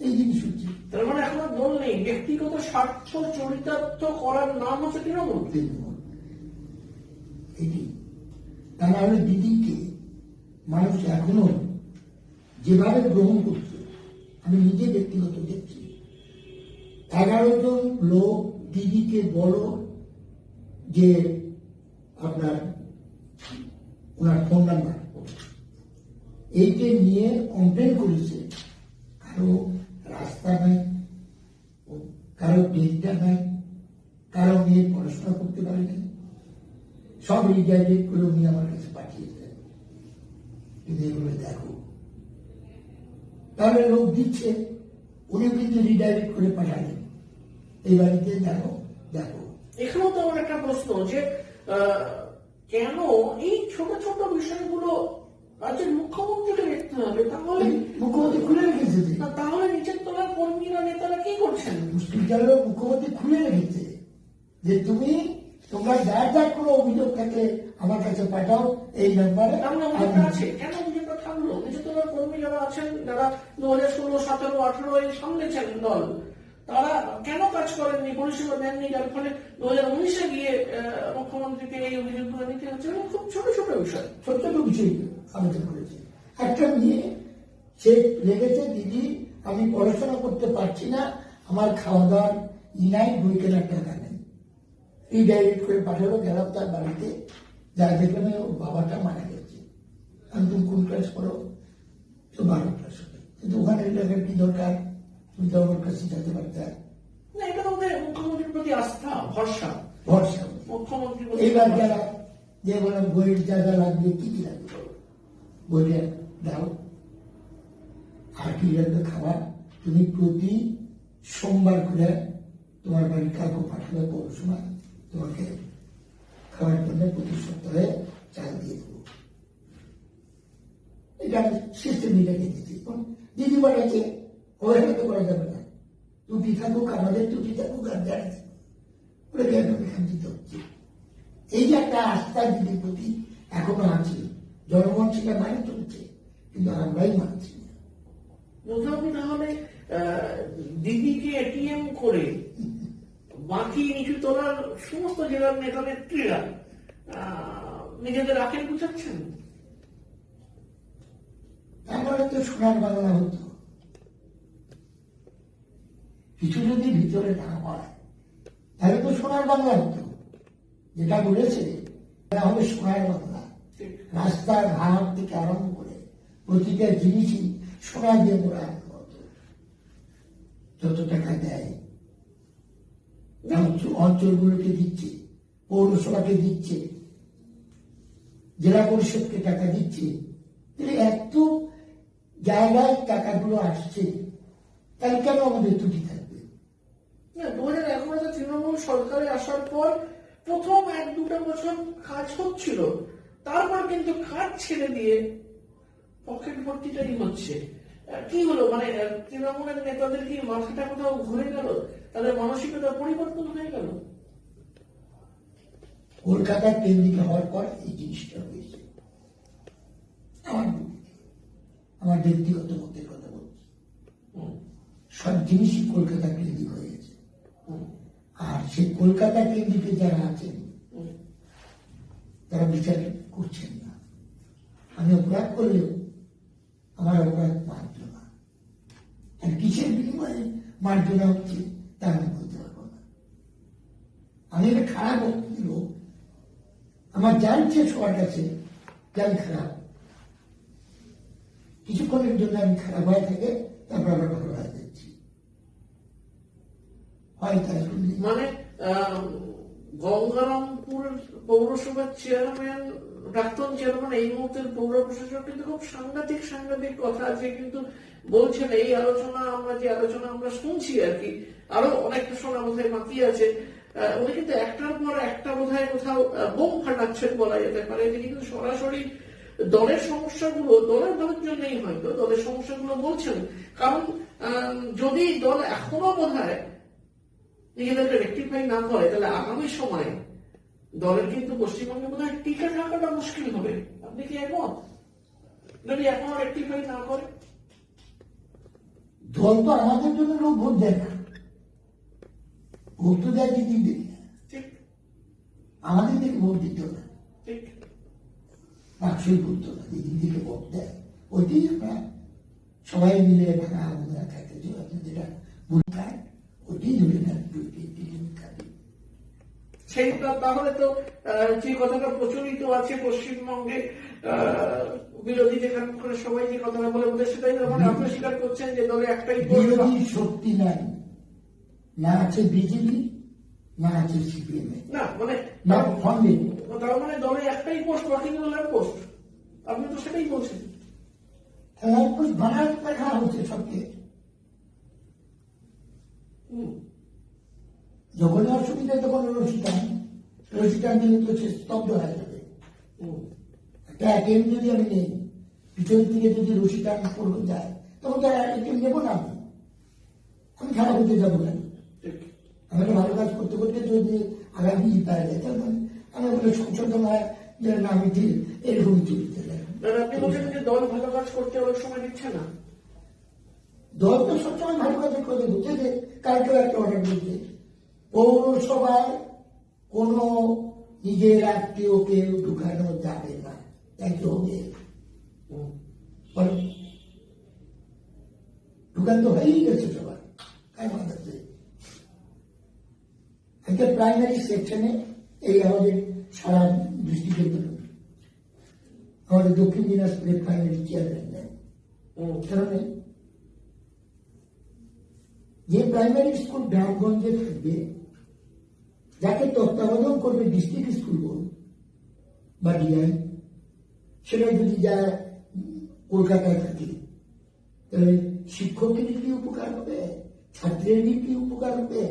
এই জিনিস হচ্ছে। তার মানে এখন আর দল নেই, ব্যক্তিগত স্বার্থ চরিতার্থ করার নাম হচ্ছে তৃণমূল। এটি তা না হলে দিদিকে মানুষ এখনো যেভাবে গ্রহণ করছে, আমি নিজে ব্যক্তিগত দেখছি। 11 জন লোক দিদিকে বলো যে আপনার ওনার ফোন নাম্বার এইটা নিয়ে কমপ্লেন করেছে, কারো রাস্তা নাই, কারো ডেটটা নাই, কারো মেয়ে পড়াশোনা করতে পারেনি, সব রিডাইরেক্ট করে উনি আমার কাছে পাঠিয়েছেন, তুমি এগুলো দেখো। তাহলে লোক দিচ্ছে, উনি কিন্তু রিডাইরেক্ট করে পাঠালেন এই বাড়িতে, দেখো দেখো। এখানেও তো আমার একটা প্রশ্ন যে কেন এই ছোট ছোট বিষয়গুলো রাজ্যের মুখ্যমন্ত্রীকে দেখতে হবে? তাহলে মুখ্যমন্ত্রী খুলে রেখেছে, তাহলে নিচের তলার কর্মীরা নেতারা কি করছেন? হসপিটালের মুখ্যমন্ত্রী খুলে রেখেছে যে তোমরা যা যা কোনো অভিযোগ থাকলে আমার কাছে পাঠাও এই নাম্বারে। অভিযোগটা আছে, কেন অভিযোগটা থাকলো? নিচের তলার কর্মী যারা আছেন, যারা 2016, 17, 18 এই সামলেছেন দল, তারা কেন কাজ করেননি, পরিষেবা দেননি, যার ফলে 2019-এ গিয়ে মুখ্যমন্ত্রীকে এই অভিযোগগুলো নিতে হচ্ছে? খুব ছোট ছোট বিষয়, ছোট ছোট বিষয় আলোচনা করেছে। একটা মেয়ে সে লেগেছে, দিদি আমি পড়াশোনা করতে পারছি না, আমার খাওয়া দাওয়ার নাই, বই কেনার টাকা নেই, রিডাইরেক্ট করে পাঠালো। গেলাম তার বাড়িতে, যা দেখলাম ওর বাবাটা মারা গেছে। আমি তুমি কোন ক্লাস পড়ো? তো 12 ক্লাস হবে, কিন্তু ওখানে লেখার কি দরকার? তুমি তো আমার কাছে যেতে পারতে। না, এটা তো মুখ্যমন্ত্রীর প্রতি আস্থা, ভরসা। মুখ্যমন্ত্রী এইবার যারা যে বললাম বইয়ের যা যা লাগবে, কি কি লাগবে বইটা দাও, আর কি লাগবে খাবার, তুমি প্রতি সোমবার করে তোমার বাড়ির কাউকে পাঠাবে, পৌরসভা তোমাকে খাওয়ার জন্য প্রতি সপ্তাহে চাল দিয়ে দেবো। এটা আমি সিস্টেম এটাকে দিচ্ছি। দিদি বলেছে অবহেলা তো করা যাবে না, ত্রুটি থাকুক, আমাদের ত্রুটি থাকুক, আর জানি ওটা কেন এখান দিতে হচ্ছে। এই যে একটা আস্থা দিদির প্রতি এখনো আছে, জনগণ সেটা মানে চলছে, কিন্তু আমরাই মানছি না। মোটামুটি তাহলে দিদিকে এটিএম করে বাকি নিচু তলার সমস্ত জেলার নেতা নেত্রীরা নিজেদের আখের বুঝাচ্ছেন। তারপরে তো সোনার বাংলা হতো, কিছু যদি ভিতরে না হয় তাহলে তো সোনার বাংলা হতো। যেটা বলেছে হবে সোনার বাংলা, রাস্তাঘাট থেকে আরম্ভ করে প্রতিটা জিনিসই সোনা দিয়ে মোড়া হতো। যত টাকা দেয় অঞ্চলগুলোকে দিচ্ছে, পৌরসভাকে দিচ্ছে, জেলা পরিষদকে টাকা দিচ্ছে, এত জায়গায় টাকাগুলো আসছে, তাহলে কেন আমাদের ত্রুটি থাকবে? 2011 তৃণমূল সরকারে আসার পর প্রথম 1-2 বছর কাজ হচ্ছিল, তারপর কিন্তু কাজ ছেড়ে দিয়ে পকেট ভর্তিটাই হচ্ছে। কি হলো, মানে তৃণমূলের নেতাদের কি মাথাটা কোথাও ঘুরে গেল, তাদের মানসিকতা পরিবর্তন হয়ে গেল? কলকাতা কেন্দ্রিক হওয়ার পর এই জিনিসটা হয়েছে। আমার ব্যক্তিগত মতের কথা বলছি, সব জিনিসই কলকাতা কেন্দ্রিক হয়ে গেছে। আর সেই কলকাতা কেন্দ্রিকে যারা আছেন তারা বিচার করছেন না। আমি অপরাধ করলেও আমার অপরাধ মার্জনা, আর কিসের বিনিময়ে মার্জনা হচ্ছে তা আমি বলতে পারবো না। আমি একটা খারাপ লোক, আমার জানছে সবার কাছে যে আমি খারাপ, কিছুক্ষণের জন্য আমি খারাপ হয়ে থাকে, তারপর আবার ভালো হয়ে যাচ্ছি। মানে গঙ্গারামপুর পৌরসভার চেয়ারম্যান প্রাক্তন চেয়ারম্যান এই মুহূর্তের পৌর প্রশাসক কিন্তু খুব সাংঘাতিক কথা আছে, কিন্তু বলছেন এই আলোচনা আমরা শুনছি আর কি, আরো অনেকটা শোনা বোধহয় বাকি আছে। উনি কিন্তু একটার পর একটা বোধহয় কোথাও বোম ফাটাচ্ছেন বলা যেতে পারে, যে কিন্তু সরাসরি দলের সমস্যাগুলো, দলের জন্যই হয়তো দলের সমস্যাগুলো বলছেন। কারণ যদি দল এখনো বোধহয় নিজেদেরকে রেকটিফাই না করে, তাহলে আগামী সময়ে দলের কিন্তু পশ্চিমবঙ্গে বোধহয় টিকে থাকাটা মুশকিল হবে। আপনি কি একমত? যদি এখনো রেকটিফাই না করে, দল তো আমাদের জন্য লোক ভোট দেয় না, ভোট তো দেয় দিদি, ঠিক আমাদের দিকে ভোট দিত না, ঠিক বাক্সই করতো না, দিদিকে ভোট দেয়। ওইটাই আমরা সবাই মিলে ভাঙা আগুনা খাইতে যেটা ভোট খায়, ওইটাই ধরে না খাবি। সেইটা তাহলে তো যে কথাটা প্রচলিত আছে পশ্চিমবঙ্গে, বিরোধী যেখানে করে সবাই যে কথাটা বলে বোধহয় সেটাই মানে আপনি স্বীকার করছেন যে দলে একটাই বিরোধী শক্তি নাই, না আছে বিজেপি, না আছে সিপিএম, না মানে না ফন্ডে। তার মানে দলে একটাই পোস্ট, বাকিগুলো পোস্ট, আপনি তো সেটাই বলছেন। বানার দেখা হচ্ছে সবকে, যখনই অসুবিধা তখন রসিটান দিলে তো সে স্তব্ধ হয়ে যাবে। একটা অ্যাটেম্প যদি আমি নেই, পিছন থেকে যদি রসিটান করতে যায়, তখন তার অ্যাটেম্প নেবো না, আমি খারাপ হতে যাবো না। আমি একটা ভালো কাজ করতে করতে যদি আগামী পাওয়া যায়, তার মানে আমার বলে সংশোধন হয় যে না, আমি ঠিক এরকমই চলতে যাই। আপনি বলছেন যে দল ভালো কাজ করতে অনেক সময় দিচ্ছে না। দল তো সবসময় ভালো কাজ করে দিচ্ছে, যে কালকেও একটা অর্ডার দিচ্ছে, পৌরসভায় কোন নিজের আত্মীয় কেউ ঢুকানো যাবে না, যাইতে হবে। ঢুকান তো হয়েই গেছে সবার, একটা প্রাইমারি সেকশনে এই আমাদের সারা ডিস্ট্রিক্টের আমাদের দক্ষিণ দিনাজপুরের প্রাইমারি চেয়ারম্যান দেন। কারণে যে প্রাইমারি স্কুল গ্রামগঞ্জে থাকবে, যাকে তত্ত্বাবধান করবে ডিস্ট্রিক্ট স্কুল বোর্ড বা ডিআই, সেটা যদি যা কলকাতায় থাকে, তাহলে শিক্ষকের কি উপকার হবে, ছাত্রের কি উপকার হবে?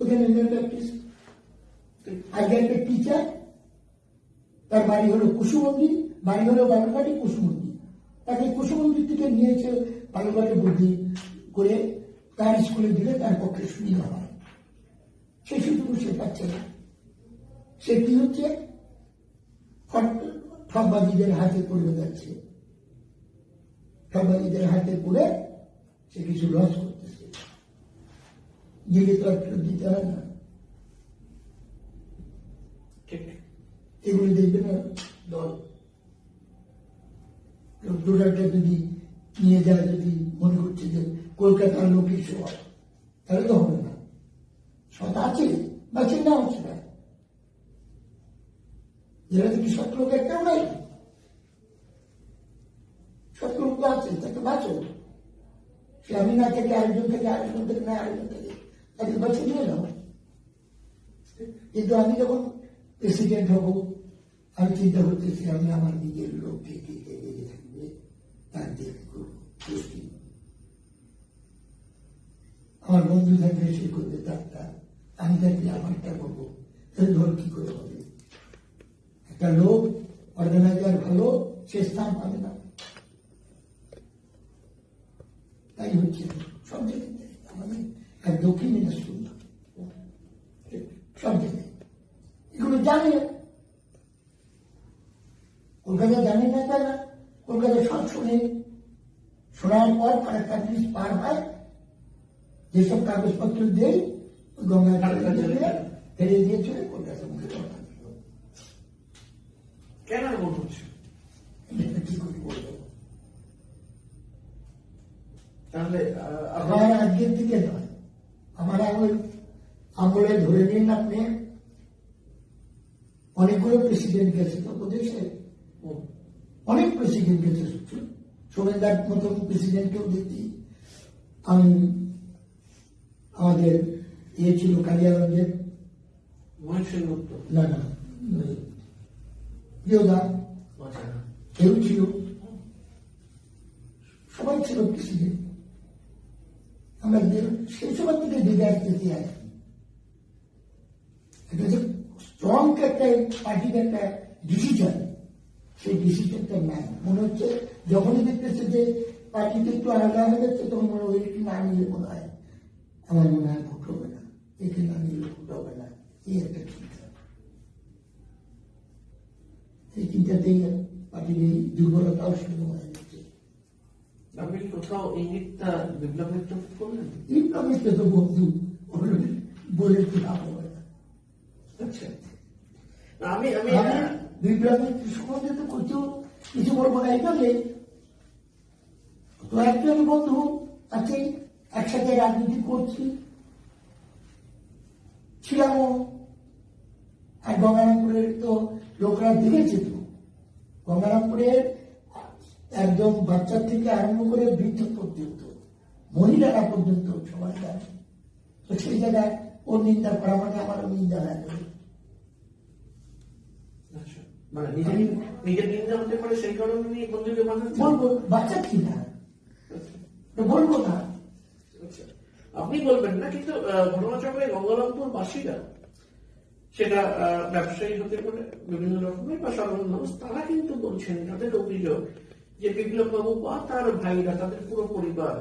ওখানে আজকে একটা টিচার, তার বাড়ি হলো কুসুমন্দির, বাড়ি হলো বালুরঘাটে কুসুমন্দির, তাকে কুসুমন্দির থেকে নিয়েছে বালুরঘাটে বুদ্ধি করে তার স্কুলে দিলে তার পক্ষে সুবিধা হয়। সে সুযোগ সে পাচ্ছে না, সে কি হচ্ছে, ঠকবাজিদের হাতে পড়ে যাচ্ছে, ঠকবাজিদের হাতে পড়ে সে কিছু লস করতেছে, দিলে তো আর ফেরত দিতে হয় না। এগুলো দেখবে না দল, দুটাটা যদি নিয়ে যায়, যদি মনে করছে যে কলকাতার লোকের শহর, তাহলে তো হবে না। সৎ আছে বা চিন্তা হচ্ছে না, যেটা থেকে সৎ লোক একটাও নাই, সৎ লোক তো আছে, তাকে বাঁচো। সে আমি না থেকে আরেকজন থেকে, আরেকজন থেকে না আরেকজন থেকে, তাকে বাঁচে নিয়ে নাও। কিন্তু আমি যখন প্রেসিডেন্ট হব, আমি চিন্তা করতেছি আমি আমার নিজের লোককে কে লেগে থাকবে তার দিয়ে করবো, আমার বন্ধু থাকলে সে করবে তারটা, আমি থাকলে আমারটা করবো, তাহলে ধর কি করে হবে? একটা লোক অর্গানাইজার ভালো, সে স্থান পাবে না। তাই হচ্ছে সব জায়গায় আমাদের এক দক্ষিণ দিনাজপুর না, সব জায়গায় এগুলো জানে। কলকাতা জানে না, তারা কলকাতা সব শুনে, শোনার পর ফারাক্কা ব্রিজ পার হয়, যেসব কাগজপত্র দেয় গঙ্গায় ফেলে দিয়ে চলে কলকাতা মুখে কথা দিল। কেন এমন হচ্ছে কি করে বলবো? তাহলে আমার আজকের দিকে নয়, আমার আমলে ধরে নিন আপনি, অনেকগুলো প্রেসিডেন্ট গেছে তো প্রদেশে, অনেক প্রেসিডেন্ট গেছে, সোমেনদার মতন প্রেসিডেন্টকেও দেখি আমি। আমাদের ছিল কালিয়াগঞ্জের, মহেশ সেনগুপ্ত, না না যোধা আচ্ছা, কেউ ছিল, সবাই ছিল কৃষিদের। আমরা সেই সময় থেকে দেখে আসতেছি আর কি। এটা যে স্ট্রং একটা পার্টির একটা ডিসিশন, সেই ডিসিশনটা নাই। মনে হচ্ছে যখনই দেখতেছে যে পার্টিতে একটু আলাদা হয়ে যাচ্ছে, তখন মনে হয় একটু না নিলে মনে হয়, আমার মনে হয় ভোট হবে না, একে না নিলে ভোট হবে না, এই একটা চিন্তা। এই চিন্তাতেই পার্টির এই দুর্বলতাও শুরু হয়ে যাচ্ছে। আপনি কি কোথাও ইঙ্গিতটা বিপ্লবের চোখে করলেন? ইনকামের তো বন্ধু বলে তো লাভ হবে না। আচ্ছা, না, আমি আমি আমি বিপ্লবের সম্বন্ধে তো কিছু বলবো না। এইভাবে তো একজন বন্ধু আছে, একসাথে রাজনীতি করছি, ছিলামও। আর গঙ্গারামপুরের তো লোকরা দেখেছে তো, গঙ্গারামপুরের একদম বাচ্চা থেকে আরম্ভ করে বৃদ্ধ পর্যন্ত, মহিলারা পর্যন্ত সবাই জানে। তো সেই জায়গায় ওর নিন্দা করা মানে আমারও নিন্দা হয়ে যাবে। আচ্ছা, মানে নিজের নিন্দা হতে পারে, সেই কারণে নিয়ে বন্ধুকে বাঁধাচ্ছেন? বলবো বাচ্চা কি না, আচ্ছা, বলবো না। আচ্ছা, আপনি বলবেন না, কিন্তু ঘটনাচক্রে গঙ্গারামপুর বাসীরা, সেটা ব্যবসায়ী হতে পারে, বিভিন্ন রকমের বা সাধারণ মানুষ, তারা কিন্তু বলছেন, তাদের অভিযোগ যে বিপ্লব বাবু বা তার ভাইরা, তাদের পুরো পরিবার,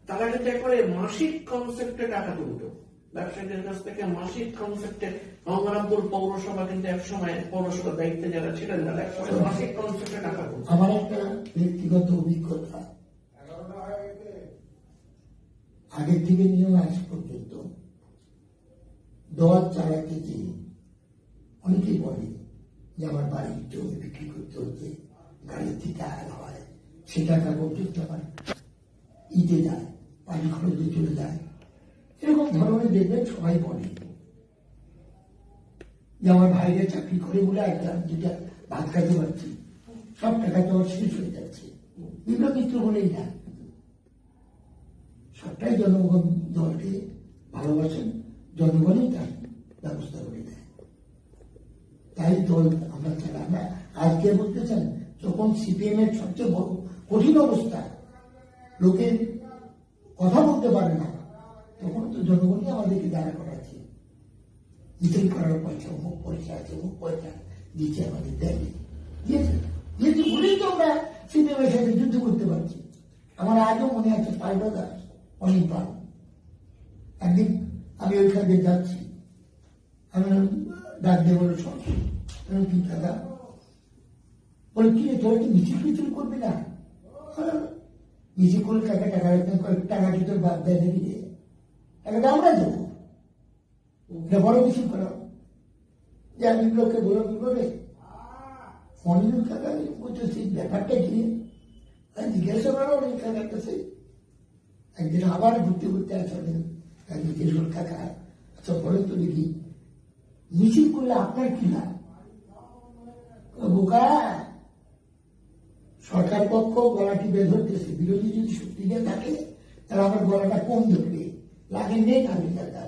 তারা কিন্তু একবারে মাসিক কনসেপ্টে টাকা তুলতো ব্যবসায়ীদের কাছ থেকে। মাসিক কনসেপ্টে গঙ্গারামপুর পৌরসভা কিন্তু একসময়, পৌরসভার দায়িত্বে যারা ছিলেন, তারা একসময় মাসিক কনসেপ্টে টাকা তুলতো। আমার একটা ব্যক্তিগত অভিজ্ঞতা, আগের থেকে নিয়েও আজ পর্যন্ত 10 চালাতে যে অনেকেই বলে যে আমার বাড়ির জমি বিক্রি করতে হচ্ছে, গাড়ির থেকে আয় হয়, সে টাকা পর্যন্ত আমার ইতে যায়, পানি খরচে চলে যায়। এরকম ধরনের দেখবেন সবাই বলে যে আমার ভাইরা চাকরি করে বলে একটা দুটা ভাত খাইতে পারছি, সব টাকা তো আমার শেষ হয়ে যাচ্ছে। বিপ্লব মিত্র বলেই না, সবটাই জনগণ দলকে ভালোবাসেন, জনগণই তার ব্যবস্থা করে দেয়। তাই দল আমরা চাই। আমরা আজকে বলতে চান, যখন সিপিএম এর সবচেয়ে বড় কঠিন অবস্থা, লোকের কথা বলতে পারে না, তখন তো জনগণই আমাদেরকে দাঁড়া করাচ্ছে। মিছিল করার পয়সা, অমুক পয়সা আছে, অমুক পয়সা দিচ্ছে, আমাদের দেয়নি, দিয়েছে দিয়েছে বলেই তো আমরা সিপিএম এর সাথে যুদ্ধ করতে পারছি। আমার আজও মনে আছে, পাল্টা দাস অনেক পাল, একদিন আমি ওইখান দিয়ে যাচ্ছি, আমি ডাক দিয়ে বলে সব কি দাদা, বলে কি রে, তোরা কি মিছিল মিছিল করবি না? মিছিল করলে টাকা টাকা টাকা কি তোর বাদ দেয় দেবি রে, টাকাটা আমরা দেবো, এটা বড় মিছিল করো। যে আমি লোককে বলো কি করে অনেক টাকা বলতেছি, ব্যাপারটা কি জিজ্ঞাসা করো অনেক টাকা কাছে। একদিন আবার ঘুরতে ঘুরতে আসলেন, জিজ্ঞেস করল কাকা, আচ্ছা বলেন তো দেখি, মিছিল করলে আপনার কি লাভ? বোকা, সরকার পক্ষ গলাটি বের ধরতেছে, বিরোধী যদি শক্তিতে থাকে তাহলে আমার গলাটা কম ধরবে, লাগে নেই আমি টাকা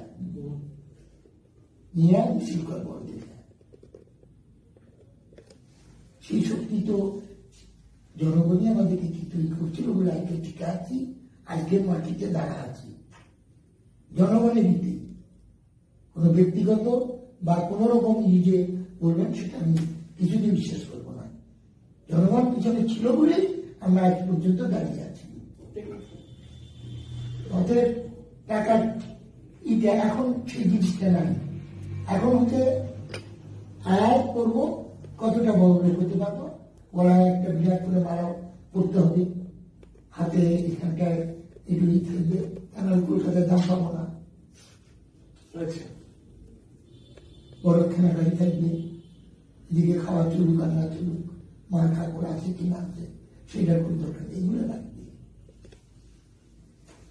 নিয়ে মিছিল করবো। সেই শক্তি তো জনগণই আমাদেরকে কি তৈরি করছিল বলে আজকে টিকে আছি, আজকের মাটিতে দাঁড়া আছি। জনগণের নীতি, কোন ব্যক্তিগত বা কোন রকম নিজে বলবেন সেটা আমি কিছুদিন বিশ্বাস করবো না। জনগণ পিছনে ছিল বলেই আমরা আজ পর্যন্ত দাঁড়িয়ে আছি। অতএব টাকার ইটা এখন সেই জিনিসটা নাই, এখন হচ্ছে আয় করবো, কতটা বড় করতে পারবো, গলায় একটা বিরাট করে মারা করতে হবে, হাতে এখানটায় একটু ই থাকবে, আমার কলকাতার দাম পাবো না, বড় খেলাটাই থাকবে, এদিকে খাওয়া চলুক আর না চলুক, মার কাপড় আছে কি না আছে সেটা করে দরকার, এইগুলো লাগবে।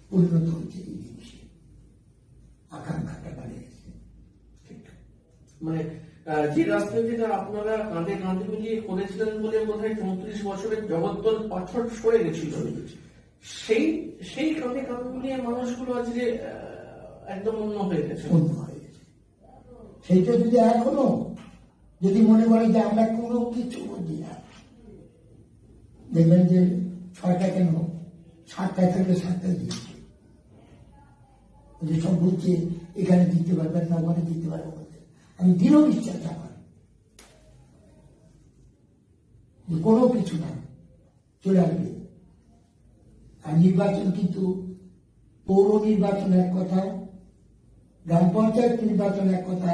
পরিণত হচ্ছে এই জিনিসে, আকাঙ্ক্ষাটা বাড়ে গেছে। মানে যে রাজনীতিটা আপনারা কাঁধে কাঁধে মিলিয়ে করেছিলেন বলে বোধ হয় 34 বছরের জগদ্দল পাথর সরে গেছিল, সেই কাঁধে কাঁধে মিলিয়ে মানুষগুলো আজকে একদম অন্য হয়ে গেছে। অন্য হয়ে গেছে। সেইটা যদি এখনো যদি মনে করে যে আমরা কোনো কিছু বুঝি না, দেখবেন যে 6টা কেন 7টায় থাকলে 7টায় দিচ্ছে, যে সব বলছে এখানে দিতে পারবেন না, ওখানে দিতে পারবো বলতে আমি দৃঢ় বিশ্বাস আমার যে কোনো কিছু না চলে আসবে। আর নির্বাচন কিন্তু পৌর নির্বাচন এক কথা, গ্রাম পঞ্চায়েত নির্বাচন এক কথা,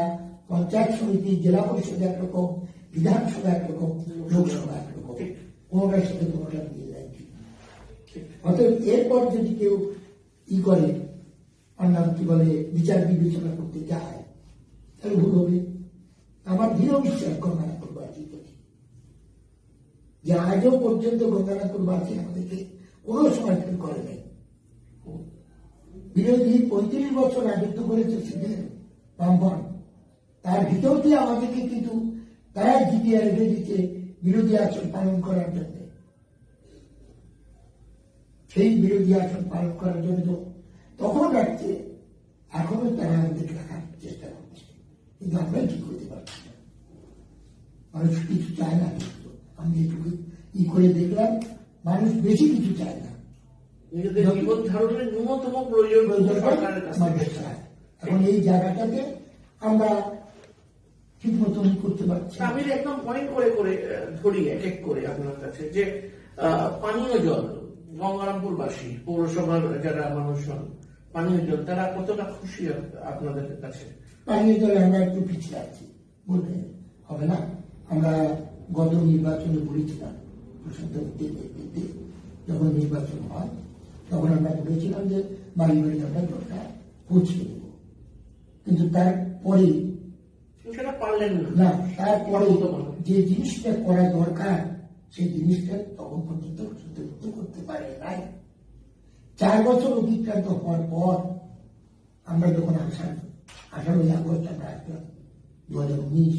পঞ্চায়েত সমিতি, জেলা পরিষদ একরকম, বিধানসভা একরকম, লোকসভা একরকম, কোনোটার সাথে কোনোটা মিলে যায়। অতএব এরপর যদি কেউ করে অন্যান্য কি বলে বিচার বিবেচনা করতে যায় তাহলে ভুল হবে। আমার দৃঢ় বিশ্বাস গঙ্গানাথপুরবাসী প্রতি, যে আজও পর্যন্ত গঙ্গানাথপুরবাসী আমাদেরকে কোনো সময় ফেল করে নাই। বিরোধী 35 বছর রাজত্ব করেছে সিপিএম বামফ্রন্ট, তার ভিতর দিয়ে আমাদেরকে কিন্তু তারা জিতিয়ে রেখে দিচ্ছে বিরোধী আসন পালন করার জন্য। সেই বিরোধী আসন পালন করার জন্য তখন রাখছে, এখনো তারা আমাদেরকে রাখার চেষ্টা করছে, কিন্তু আমরা কি করতে পারছি না। মানুষ কিছু চায় না, কিন্তু আমি এটুকু করে দেখলাম মানুষ বেশি কিছু চায় না। নিজেদের জীবন ধারণের ন্যূনতম প্রয়োজন সরকারের কাছে। এখন এই জায়গাটাকে আমরা ঠিক মতন করতে পারছি। আমি একদম পয়েন্ট করে করে ধরি এক এক করে আপনার কাছে, যে পানীয় জল গঙ্গারামপুরবাসী, পৌরসভার যারা মানুষজন, পানীয় জল তারা কতটা খুশি আপনাদের কাছে? পানীয় জলে আমরা একটু পিছিয়ে আছি বলতে হবে না। আমরা গত নির্বাচনে বলেছিলাম, প্রশান্ত যখন নির্বাচন হয় তখন আমরা বলেছিলাম যে বাড়ি বাড়ি আমরা জলটা পৌঁছে দেব, কিন্তু তারপরে সেটা পারলেন না। তারপরে যে জিনিসটা করা দরকার সেই জিনিসটা তখন পর্যন্ত সত্যি করতে পারে নাই। 4 বছর অতিক্রান্ত হওয়ার পর আমরা যখন 18 আগস্ট আমরা আসলাম 2019,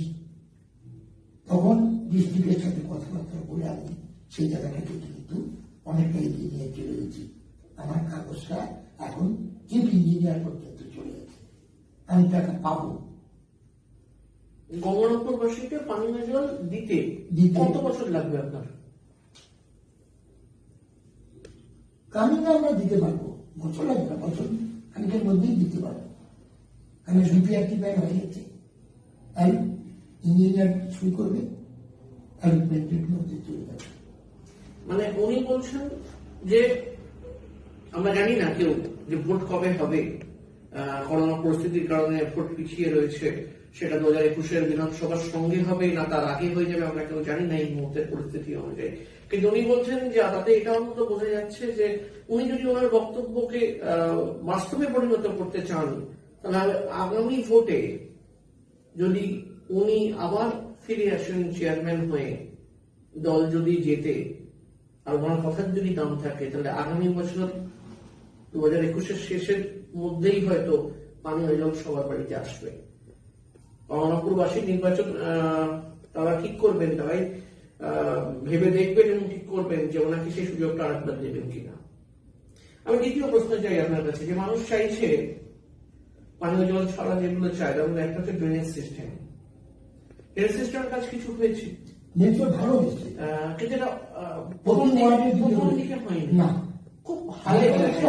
তখন ডিস্ট্রিক্টের সাথে কথাবার্তা বলে আমি সেই জায়গাটাকে কিন্তু অনেকটা এগিয়ে নিয়ে চলে গেছি। আমার কাগজটা এখন চিফ ইঞ্জিনিয়ার পর্যন্ত চলে গেছে, আমি টাকা পাবো। গঙ্গারামপুরবাসীকে পানীয় জল দিতে কত বছর লাগবে আপনার? কামিং আমরা দিতে পারবো, বছর লাগবে না, বছর খানিকের মধ্যেই দিতে পারবো। কারণ বিপিআরটি প্ল্যান হয়ে গেছে, আর ইঞ্জিনিয়ার শুরু করবে, আর প্ল্যান্টের মধ্যে চলে যাবে। মানে উনি বলছেন যে আমরা জানি না কেউ যে ভোট কবে হবে, করোনা পরিস্থিতির কারণে ভোট পিছিয়ে রয়েছে, সেটা 2021 বিধানসভার সঙ্গে হবে না তার আগে হয়ে যাবে, আমরা কেউ জানি না এই মুহূর্তের পরিস্থিতি অনুযায়ী। কিন্তু উনি বলছেন যে তাতে এটা অন্তত বোঝা যাচ্ছে যে উনি যদি ওনার বক্তব্যকে বাস্তবে পরিণত করতে চান, তাহলে আগামী ভোটে যদি উনি আবার ফিরে আসেন চেয়ারম্যান হয়ে, দল যদি জেতে আর ওনার কথার যদি দাম থাকে, তাহলে আগামী বছর 2021 শেষের মধ্যেই হয়তো পানীয় জল সবার বাড়িতে আসবে। গঙ্গারামপুরবাসী নির্বাচন তারা ঠিক করবেন, তারাই ভেবে দেখবেন এবং ঠিক করবেন যে ওনাকে সেই সুযোগটা আরেকবার দেবেন কিনা। আমি দ্বিতীয় প্রশ্ন চাই আপনার কাছে, যে মানুষ চাইছে পানীয় জল ছাড়া যেগুলো চায়, তার মধ্যে একটা হচ্ছে ড্রেনেজ সিস্টেম। ড্রেনেজ সিস্টেমের কাজ কিছু হয়েছে, ভালো হয়েছে, কিন্তু এটা প্রথম দিকে হয়নি না, খুব হালে হয়েছে,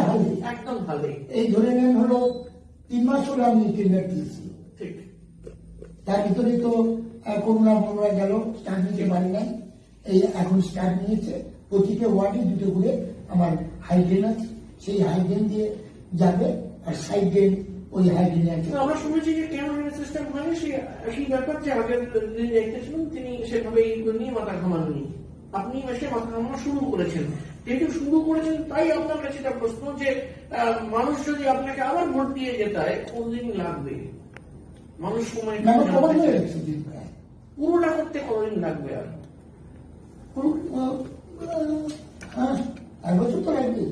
একদম হালে। এই ধরে নেন হলো 3 মাস হলো আমি টেন্ডার দিয়েছি, ঠিক। তার ভিতরে তো করোনা বন্ধ গেল, স্টার্ট নিতে পারি নাই, এই এখন স্টার্ট নিয়েছে। প্রতিটা ওয়ার্ডে 2টো করে আমার হাই ড্রেন আছে, সেই হাই ড্রেন দিয়ে যাবে, আর সাইড ড্রেন ওই হাই ড্রেনে আছে। আমরা শুনেছি যে কেন ড্রেনেজ সিস্টেম হয় সেই ব্যাপার, যে আগের যিনি দেখতেছিলেন তিনি সেভাবে এইগুলো নিয়ে মাথা ঘামাননি, আপনি এসে মাথা ঘামানো শুরু করেছেন। যেহেতু শুরু করেছেন, তাই আপনার কাছে একটা প্রশ্ন, যে মানুষ যদি আপনাকে আবার ভোট দিয়ে যেতে হয় কতদিন লাগবে? মানুষ সময় পুরোটা করতে কতদিন লাগবে? আর 1 বছর তো লাগবে।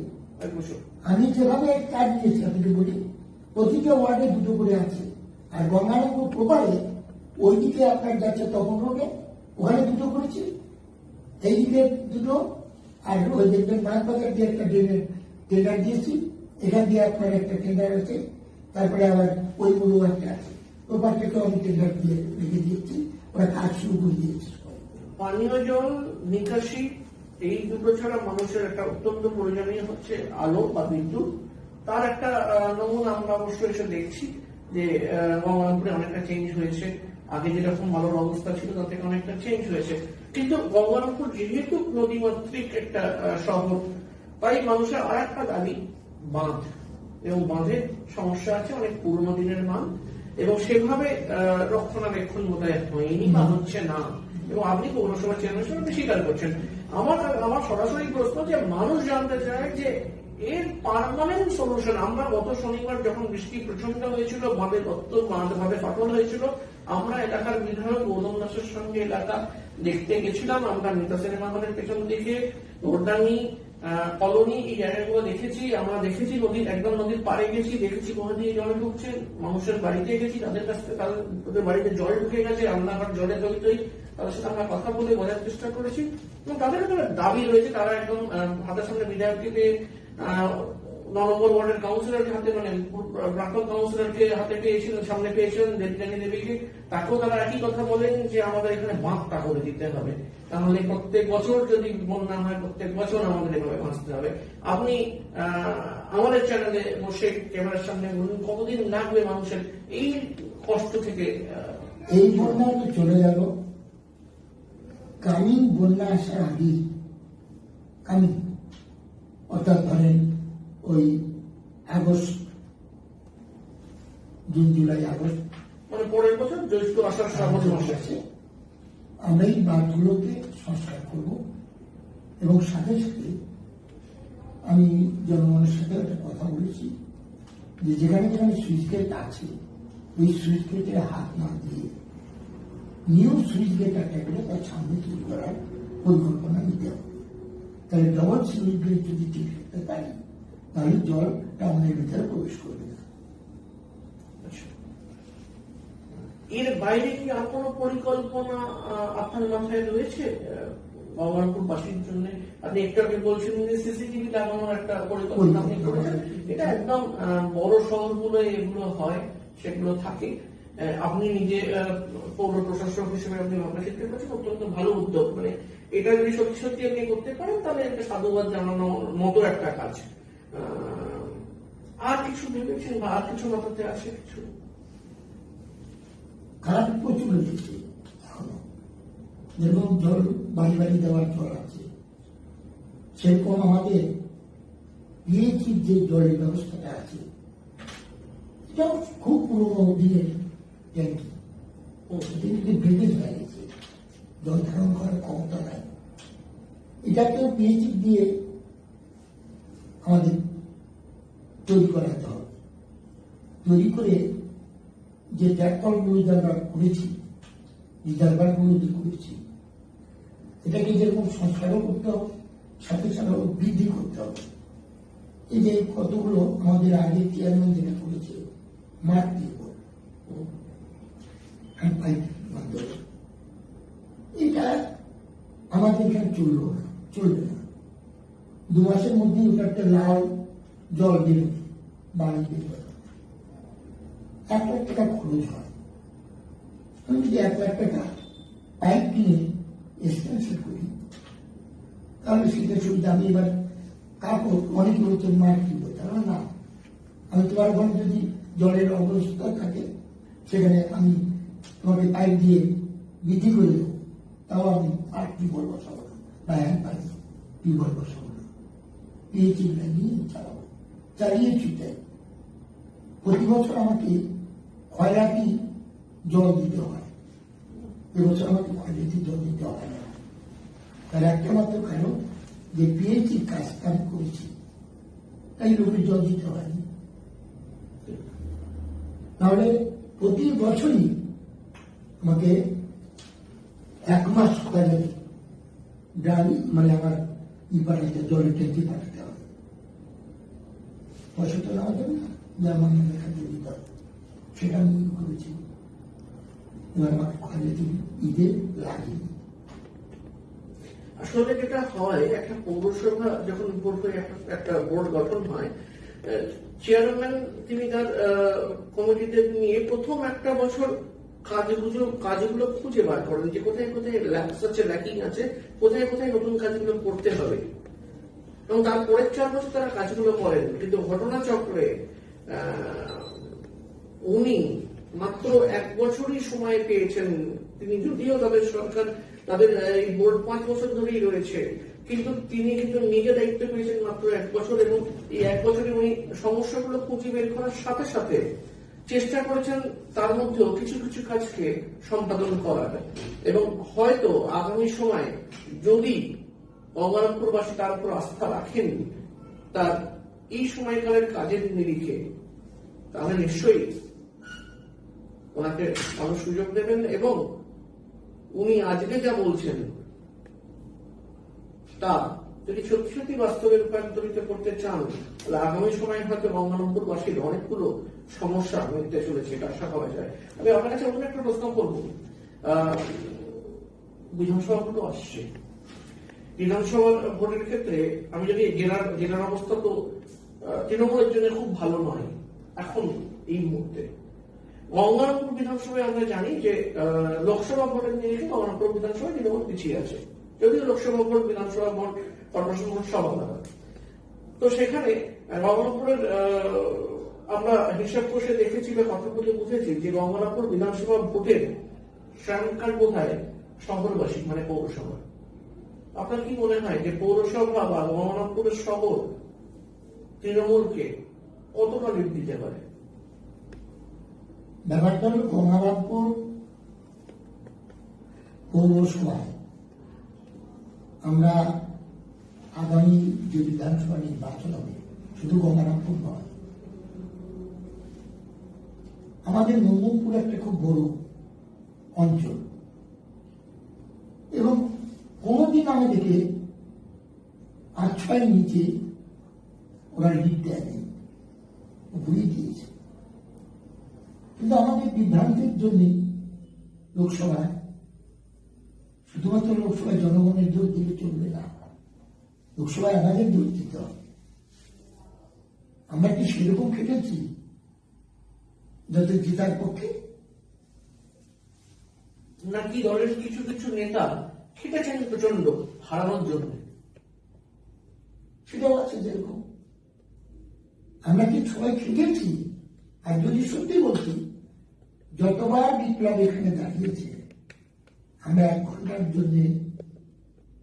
1 বছর। আমি যেভাবে কাজ নিয়েছি আপনাকে বলি, প্রতিটা ওয়ার্ডে 2টো করে আছে, আর গঙ্গারামপুর প্রপারে ওইদিকে আপনার যাচ্ছে তপন রোডে, ওখানে 2টো করেছি, এইদিকে 2টো, আর ওই দেখবেন মানবাজার দিয়ে একটা ড্রেনের টেন্ডার দিয়েছি, এখান দিয়ে আপনার একটা টেন্ডার আছে, তারপরে আবার ওই মূল্য একটা আছে, ওপারটাকে আমি টেন্ডার দিয়ে রেখে দিয়েছি, ওরা কাজ শুরু করে দিয়েছে। পানীয় জল নিকাশি এই দুটো ছাড়া মানুষের একটা অত্যন্ত প্রয়োজনীয় হচ্ছে আলো বা বিদ্যুৎ। তার একটা নমুনা আমরা অবশ্যই এসে দেখছি যে গঙ্গারামপুরে অনেকটা চেঞ্জ হয়েছে। আগে যেরকম আলোর অবস্থা ছিল তার থেকে অনেকটা চেঞ্জ হয়েছে, কিন্তু গঙ্গারামপুর যেহেতু নদীমাতৃক একটা শহর, তাই মানুষের আর একটা দাবি বাঁধ, এবং বাঁধের সমস্যা আছে, অনেক পুরোনো দিনের বাঁধ, এবং সেভাবে রক্ষণাবেক্ষণ বোধহয় হয়নি বা হচ্ছে না, এবং আপনি পৌরসভা চেয়ারম্যান হিসেবে স্বীকার করছেন। আমার সরাসরি প্রশ্ন যে মানুষ জানতে চায় যে এর পার্মানেন্ট সলিউশন। আমরা গত শনিবার যখন বৃষ্টি প্রচন্ড হয়েছিল, বাঁধে ফাটল হয়েছিল, আমরা এলাকার বিধায়ক গৌতম দাসের সঙ্গে এলাকা দেখতে গেছিলাম। আমরা নেতা সিনেমা হলের পেছন দিকে গোরডাঙ্গি কলোনি এই জায়গাগুলো দেখেছি। আমরা দেখেছি একদম নদীর পাড়ে গেছি, দেখেছি কোথা দিয়ে জল ঢুকছে, মানুষের বাড়িতে গেছি, তাদের কাছ থেকে তাদের বাড়িতে জল ঢুকে গেছে, রান্নাঘর জলে তৈরি, তাদের সাথে আমরা কথা বলে বোঝার চেষ্টা করেছি, এবং তাদের একটা দাবি রয়েছে। তারা একদম হাতের সামনে বিধায়ককে 9 নম্বর ওয়ার্ডের কাউন্সিলরকে হাতে, মানে প্রাক্তন কাউন্সিলরকে হাতে পেয়েছিলেন, সামনে পেয়েছিলেন দেবযানী দেবীকে, তাকেও তারা একই কথা বলেন যে আমাদের এখানে বাঁধটা করে দিতে হবে, তাহলে প্রত্যেক বছর যদি বন্যা হয় প্রত্যেক বছর আমাদের এভাবে বাঁচতে হবে। আপনি আমাদের চ্যানেলে বসে ক্যামেরার সামনে বলুন কতদিন লাগবে মানুষের এই কষ্ট থেকে? এই বন্যা তো চলে গেল, কামিং বন্যা আসার আগে কামিং অর্থাৎ ধরেন ওই আগস্ট, জুন জুলাই আগস্ট, মানে পরের বছর জ্যৈষ্ঠ আষাঢ় শ্রাবণ মাসে আছে, আমরা এই বাঁধগুলোকে সংস্কার করব, এবং সাথে সাথে আমি জনগণের সাথে একটা কথা বলেছি যে যেখানে যেখানে সুইচ গেট আছে ওই সুইচ গেটের হাত না দিয়ে নিউ সুইচ গেট একটা করে তার সামনে তৈরি করার পরিকল্পনা নিতে হবে। তাহলে ডবল সুইচ গেট যদি ঠিক রাখতে পারি তাহলে জল টাউনের ভিতরে প্রবেশ করবে না। এর বাইরে কি আর কোনো পরিকল্পনা আপনার মাথায় রয়েছে গঙ্গারামপুর বাসীর জন্য? আপনি একটু আগে বলছেন যে সিসিটিভি লাগানোর একটা পরিকল্পনা আপনি করেছেন। এটা একদম বড় শহরগুলো এগুলো হয়, সেগুলো থাকে। আপনি নিজে পৌর প্রশাসক হিসেবে আপনি ভাবনা চিন্তা করছেন, অত্যন্ত ভালো উদ্যোগ। মানে এটা যদি সত্যি সত্যি আপনি করতে পারেন তাহলে একটা সাধুবাদ জানানোর মতো একটা কাজ। আর কিছু ভেবেছেন বা আর কিছু মাথাতে আসে কিছু? খারাপ প্রচুর হয়েছে এখনো, যেরকম জল বাড়ি বাড়ি দেওয়ার জল আছে, সেরকম আমাদের পিএইচির যে জলের ব্যবস্থাটা আছে এটাও খুব পুরোনো দিনের ট্যাঙ্কি, সেটা ব্রিটিশ হয়ে গেছে, জল ধারণ করার ক্ষমতা নাই। এটাকেও পিএইচি দিয়ে আমাদের তৈরি করাতে হবে। তৈরি করে যে ট্যাপকলগুলো আমরা করেছি, রিজার্ভারগুলো যে করেছি, এটাকে যেরকম সংস্কারও করতে হবে, সাথে সাথে বৃদ্ধি করতে হবে। এই যে কতগুলো আমাদের আগে চেয়ারম্যান যেটা করেছে মাঠ দিয়ে পাইপ মাধ্যমে, এটা আমাদের এখানে চলবে না। 2 মাসের মধ্যে ওটা একটা লাল জল বেরোবে, বাড়ি বেরোবে, 1 লাখ টাকা খরচ হয়। আমি যদি 1 লাখ টাকা পাইপ কিনে এক্সটেনশন করি তাহলে সেটা সুবিধা। আমি এবার কাপড় অনেকে হচ্ছে মাঠ কিনবো, তাহলে না, আমি তোমার ওখানে যদি জলের অবস্থা থাকে সেখানে আমি তোমাকে পাইপ দিয়ে বৃদ্ধি করে দেবো, তাও আমি আর টিউবওয়েল বসাবো না, বা হ্যান্ড পাইপ টিউবওয়েল বসাবো না, পিএইচি নিয়ে চালাবো, চালিয়েছি। তাই প্রতি বছর আমাকে খয়রাতি জল দিতে হয়, এবছর আমাকে খয়রাতি জল দিতে হয় না। তার একটা মাত্র কারণ যে পিএইচির কাজটা আমি করেছি, তাই লোকের জল দিতে হয়নি। তাহলে প্রতি বছরই আমাকে 1 মাস খয়রাতি মানে আমার পাঠাতে, জলের ট্যাঙ্কি পাঠাতে হবে। পয়সা তো নেওয়া যাবে না, যে আমার নামে খাদ্য দিতে হবে, সেটা আমি করেছি। এবার আমাকে খয়রাতি ঈদে লাগেনি। আসলে যেটা হয়, একটা পৌরসভা যখন বোর্ড হয়ে একটা বোর্ড গঠন হয়, চেয়ারম্যান তিনি তার কমিটিতে নিয়ে প্রথম একটা বছর কাজগুলো খুঁজে বার করেন যে কোথায় কোথায় ল্যাপস আছে, ল্যাকিং আছে, কোথায় কোথায় নতুন কাজগুলো করতে হবে, এবং তারপরের 4 বছর তারা কাজগুলো করেন। কিন্তু ঘটনাচক্রে উনি মাত্র 1 বছরই সময় পেয়েছেন। তিনি যদিও তাদের সরকার তাদের এই বোর্ড 5 বছর ধরেই রয়েছে, কিন্তু তিনি কিন্তু নিজে দায়িত্ব পেয়েছেন মাত্র 1 বছর, এবং এই 1 বছরে উনি সমস্যাগুলো খুঁজে বের করার সাথে সাথে চেষ্টা করেছেন তার মধ্যেও কিছু কিছু কাজকে সম্পাদন করার। এবং হয়তো আগামী সময় যদি গঙ্গারামপুরবাসী তার উপর আস্থা রাখেন তার এই সময়কালের কাজের নিরিখে, তাহলে নিশ্চয়ই ওনাকে আরো সুযোগ দেবেন। এবং উনি আজকে যা বলছেন তা যদি সত্যি সত্যি বাস্তবে রূপান্তরিত করতে চান, তাহলে আগামী সময় হয়তো গঙ্গারামপুরবাসীর অনেকগুলো সমস্যা মিটতে চলেছে, এটা আশা করা যায়। আমি আপনার কাছে অন্য একটা প্রশ্ন করবো। বিধানসভা ভোটও আসছে। বিধানসভা ভোটের ক্ষেত্রে আমি যদি জেলার অবস্থা তো তৃণমূলের জন্য খুব ভালো নয় এখন এই মুহূর্তে। গঙ্গারামপুর বিধানসভায় আমরা জানি যে লোকসভা ভোটের নিরিখে গঙ্গারামপুর বিধানসভায় তৃণমূল পিছিয়ে আছে, যদিও লোকসভা ভোট, বিধানসভা ভোট, কর্পোরেশন ভোট সব আলাদা। তো সেখানে গঙ্গারামপুরের আমরা হিসাব কষে দেখেছি বা কথা বলে বুঝেছি যে গঙ্গারামপুর বিধানসভা ভোটের শ্যামকার বোধহয় শহরবাসী, মানে পৌরসভা। আপনার কি মনে হয় যে পৌরসভা বা গঙ্গারামপুরের শহর তৃণমূলকে কতটা লিড দিতে পারে? ব্যাপারটা হল গঙ্গারামপুর পৌরসভায় আমরা আগামী যে বিধানসভা নির্বাচন হবে, শুধু গঙ্গারামপুর নয়, আমাদের মোহাম্মদপুর একটা খুব বড় অঞ্চল, এবং কোনদিন আমাদেরকে 8-6 নিচে ওরা লিড দেয়নি, ঘুরিয়ে দিয়েছে। কিন্তু আমাদের বিভ্রান্তির জন্য লোকসভায়, শুধুমাত্র লোকসভায় জনগণের জোর দিলে চলবে না, লোকসভায় আমাদের জোর দিতে হবে। আমরা কি সেরকম খেটেছি যাতে জেতার পক্ষে? নাকি দলের কিছু কিছু নেতা খেটেছেন প্রচন্ড হারানোর জন্য? সেটাও আছে। যেরকম আমরা কি সবাই খেটেছি? আর যদি সত্যি বলছি, যতবার বিপ্লব এখানে দাঁড়িয়েছে, আমরা 1 ঘন্টার জন্য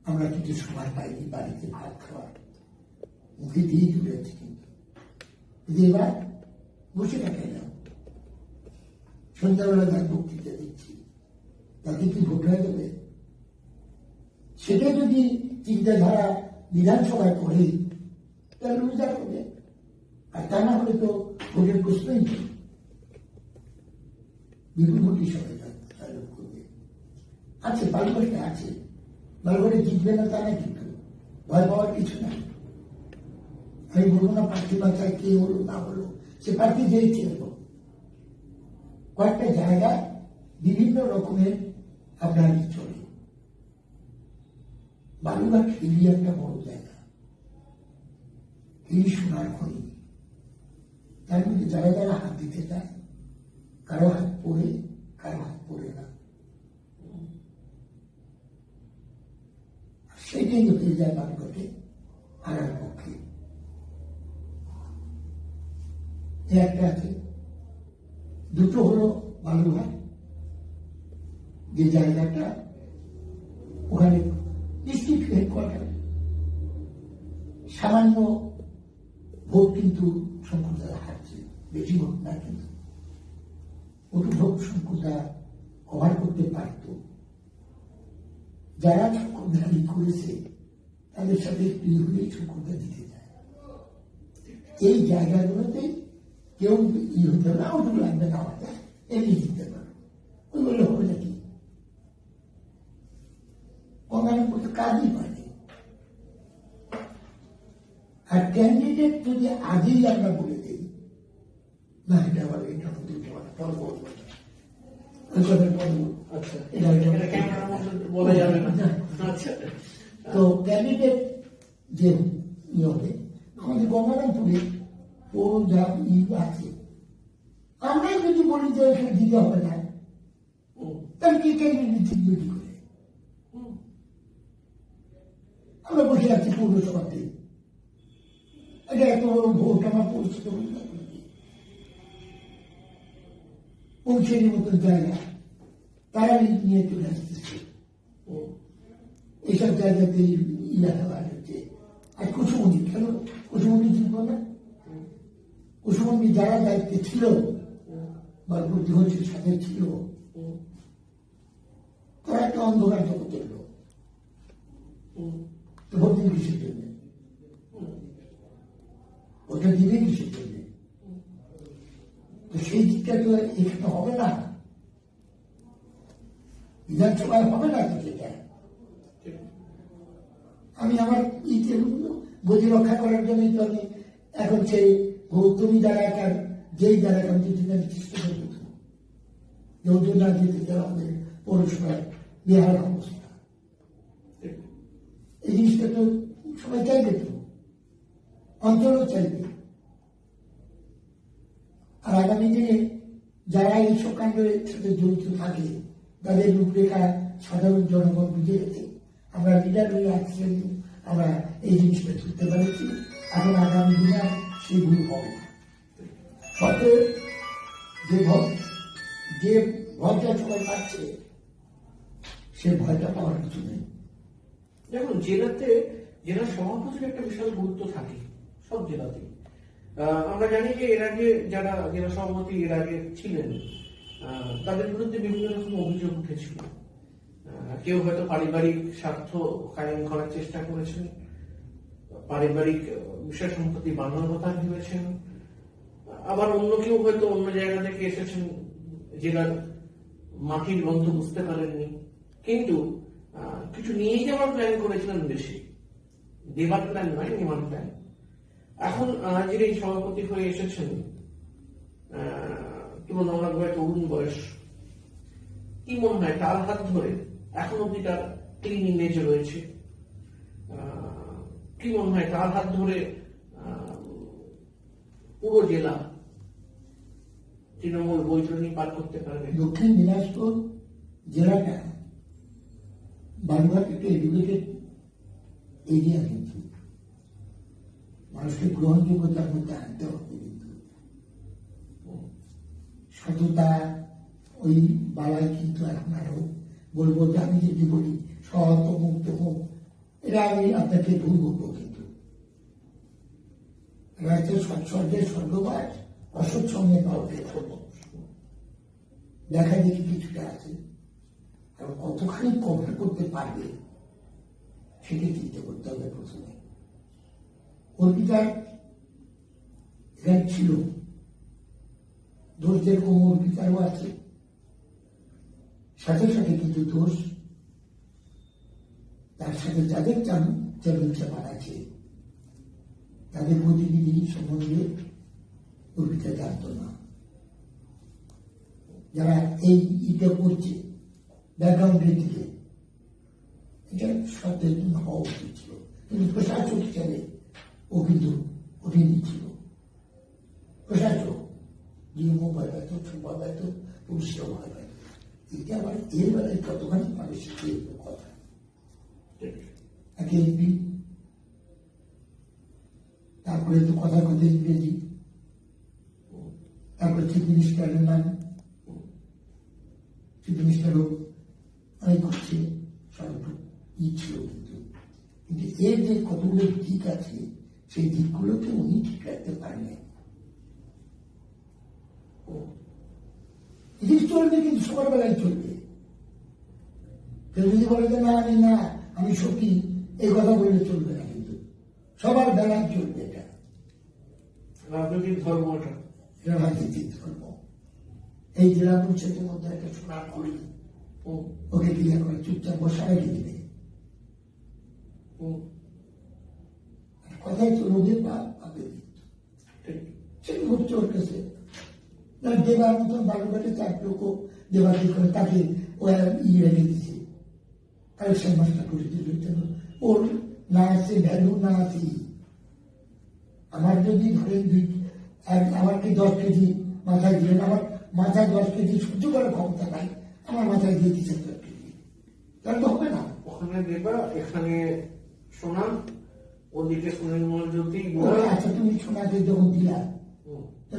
আমরা কিছু সময় পাইনি বাড়িতে ভাত খাওয়ার, মুখে দিয়ে চলেছি। কিন্তু এবার বসে থাকে না, সন্ধ্যাবেলা তার বক্তৃতা দিচ্ছি, তাতে কি ভোট হয়ে যাবে? সেটা যদি চিন্তাধারা বিধানসভায় করে তাহলে রোজগার হবে, আর তা না হলে তো ভোটের প্রশ্নই নেই। বিপুল ভোট হিসাবে করবে আছে, বালুঘাটে আছে, বালুঘাটে জিতবে না তা না, কিন্তু ভয় পাওয়ার কিছু নাই। আমি বলবো না প্রার্থী বাঁচায় কে হলো না হলো, সে প্রার্থী যেই ছিল। কয়েকটা জায়গায় বিভিন্ন রকমের আপনার চলে। বালুঘাট হিলি একটা বড় জায়গা, এই সোনার খনি, তার মধ্যে যারা যারা হাত দিতে চায়, কারো হাত পড়ে, কারো হাত পড়ে না, সেটাই হয়ে যায় বালুঘাটে হারার পক্ষে। একটা আছে, দুটো হলো বালুঘাট, যে জায়গাটা ওখানে ডিস্ট্রিক্ট হেডকোয়ার্টার, সামান্য ভোট কিন্তু শঙ্কুরদা হারছে, বেশি ভোট না, কিন্তু ওটু ভোট শঙ্কুরদা কভার করতে পারত। যারা শঙ্কুরদারি করেছে তাদের সাথে একটু হলেই শঙ্কুরদা দিতে যায়। এই জায়গাগুলোতে কেউ হতে না, ওটুকু লাগবে না, আমাদের এমনি দিতে পারো, ওইগুলো হবে নাকি? গঙ্গারামপুর তো কাজই হয়নি। আর ক্যান্ডিডেট যদি আগেই আমরা বলে দিই না, এটা আবার এটা বলা যাবে না। তো ক্যান্ডিডেট যে হবে, আমাদের গঙ্গারামপুরে পৌর যা আছে, আমরাই যদি বলি যে এখানে দিতে হবে না, তাহলে কি কেন তৈরি করে আমরা বসে আছি পৌরসভাতে? এটা এত বড় ভোট আমার পরিচিত পৌঁছের মতো জায়গা তারা নিয়ে চলে আসতেছে। এইসব জায়গাতে ইলাকা হচ্ছে। আর কুসুমন্দি কেন কুসুমন্দি ঠিক না? কুসুমন্দি যারা দায়িত্বে ছিল বা বুদ্ধিমতির সাথে ছিল, তারা একটা অন্ধকার জগতের লোক। তো ভোট দিন কিসের জন্য? ওটা দিবে কিসের জন্য? তো সেই দিকটা তো এখানে হবে না, বিধানসভায় হবে না তো সেটা। আমি আমার গতি রক্ষা করার জন্যই তো আমি এখন সেই গৌতমী দ্বারা একার যেই দ্বারা আমি চেষ্টা করব যৌতুক না দিতে দেওয়া আমাদের পৌরসভায় বিহার অবস্থা। এই জিনিসটা তো সবাই চাইবে, তো অঞ্চলও চাইবে। আর আগামী দিনে যারা এইসব কাণ্ডের সাথে জড়িত থাকে তাদের রূপরেখা সাধারণ জনগণ বুঝে গেছে। আমরা লিডার হয়ে আসছেন, আমরা এই জিনিসটা ধরতে পেরেছি। এখন আগামী দিনে সেই ভুল হবে না। সত্ত্বেও যে ভয়টা সবাই পাচ্ছে, সে ভয়টা পাওয়ার কিছু নেই। দেখুন, জেলা সভাপতির একটা বিশাল গুরুত্ব থাকে সব জেলাতে। আমরা জানি যে এর আগে যারা জেলা সভাপতি এর আগে ছিলেন, তাদের বিরুদ্ধে বিভিন্ন রকম অভিযোগ উঠেছিল। কেউ হয়তো পারিবারিক স্বার্থ কায়েম করার চেষ্টা করেছেন, পারিবারিক বিষয় সম্পত্তি বানানোর কথা ভেবেছেন, আবার অন্য কেউ হয়তো অন্য জায়গা থেকে এসেছেন, জেলার মাটির গন্ধ বুঝতে পারেননি, কিন্তু কিছু নিয়ে যাওয়ার প্ল্যান করেছিলেন বেশি, দেবার প্ল্যান নয়, নেওয়ার প্ল্যান। এখন যিনি সভাপতি হয়ে এসেছেন, তুলনামূলকভাবে তরুণ বয়স, কি মনে হয় তার হাত ধরে এখন অব্দি তার ক্লিন ইমেজ রয়েছে? কি মনে হয় তার হাত ধরে পুরো জেলা তৃণমূল বৈতরণী পার করতে পারবে? দক্ষিণ দিনাজপুর জেলাটা বালুঘাট একটা এডুকেটেড এরিয়া, কিন্তু মানুষকে গ্রহণযোগ্যতার মধ্যে আনতে হবে। কিন্তু সততা ওই বালায় কিন্তু এখন আরো বলবো যে আমি যদি বলি সহত মুক্ত হোক, এটা আমি আপনাকে ভুল বলবো, কিন্তু এটা হচ্ছে সৎসর্গের স্বর্গবাস, অসৎসঙ্গে নরকের স্বর্গ। দেখা দেখি কিছুটা আছে, আর কতখানি কভার করতে পারবে সেটা চিন্তা করতে হবে প্রথমে। অর্পিতার এখানে ছিল দোষ, যেরকম অর্পিতারও আছে, সাথে সাথে কিন্তু দোষ তার সাথে যাদের চ্যালেঞ্জটা বাড়াচ্ছে তাদের প্রতিনিধি সম্বন্ধে অর্পিতা জানত না। যারা এই ইটা করছে ব্যাকগ্রাউন্ডের দিকে, এটা সত্যের জন্য হওয়া উচিত ছিল, কিন্তু প্রশাসক হিসাবে ও কিন্তু ওঠেনি ছিল। প্রশাসক ডিএমও ভয় পাইত, ভয় পাইত, পুলিশও ভয় পাইত। এটা আবার এর বেলায় কতখানি মানুষ শিখে কথা। এমপি, তারপরে তো কথা কথা ইংরেজি, তারপরে চিফ মিনিস্টারের নাম, চিফ মিনিস্টারও অনেক করছে, সব ছিল। কিন্তু এর যে কতগুলো দিক আছে, সেই দিকগুলোকে উনি ঠিক রাখতে পারেন। জিনিস চলবে, কিন্তু সবার বেলায় চলবে। কেউ যদি বলে যে না আমি সত্যি, এই কথা বললে চলবে না, কিন্তু সবার বেলায় চলবে। এটা রাজনৈতিক ধর্ম, এটা রাজনৈতিক ধর্ম। এই জেলা পরিষদের মধ্যে একটা শোনা করি, ওকে বিয়ে করে চুপচাপ বসা রেখে দিবে। কথাই তো রোগের পাবে, সেটা হচ্ছে ওর কাছে। দেবার মতন বালুঘাটে 4 লোক দেবাদি করে তাকে ও রেখে দিচ্ছে, কালেকশন মাস্টার করে দিল। ওর না আছে ভ্যালু, না আছে। আমার যদি ধরেন আর আমাকে 10 কেজি মাথায় দিলেন, আমার মাথায় 10 কেজি সহ্য করার ক্ষমতা নাই, আমার মাথায় দিয়ে দিচ্ছেন 10 কেজি, তাহলে তো হবে না। ওখানে দেবা, এখানে সোনা, ওদিকে সুনির্মল জ্যোতি আচ্ছা, তুমি সোনাকে যখন দিলা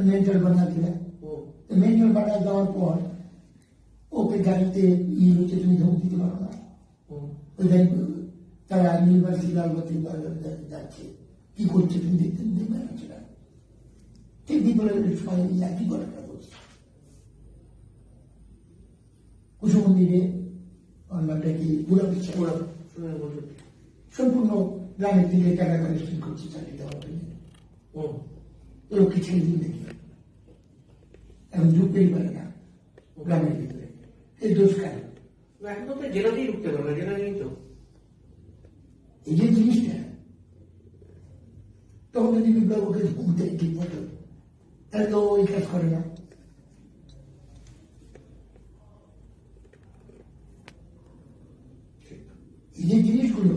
মেন্টাল বানা দিলা, মেন্টাল বানা দেওয়ার পর ওকে গাড়িতে হচ্ছে, তুমি ধমক দিতে পারো না। ওই গাড়ি তারা নির্বাচনী লালবাতি যাচ্ছে, কি করছে তুমি দেখতে দেখবে না সেটা। ঠিক বিপ্লবের সময় একই ঘটনা করছে কুসুম মন্দিরে, নামটা কি পুরা সুনির্মল জ্যোতি সম্পূর্ণ গ্রামের থেকে টাকা কালেকশন করছে চাকরি দেওয়ার জন্য। লোককে ছেড়ে দিন দেখি, এখন ঢুকতেই পারে না গ্রামের ভিতরে, এই দোষ কার? এখন তো জেলাতেই ঢুকতে পারে না, জেলা নেই তো। এই যে জিনিসটা, তখন যদি বিপ্লব ওকে ঘুমতে ঠিক মতো, তাহলে তো ওই কাজ করে না। এই যে জিনিসগুলো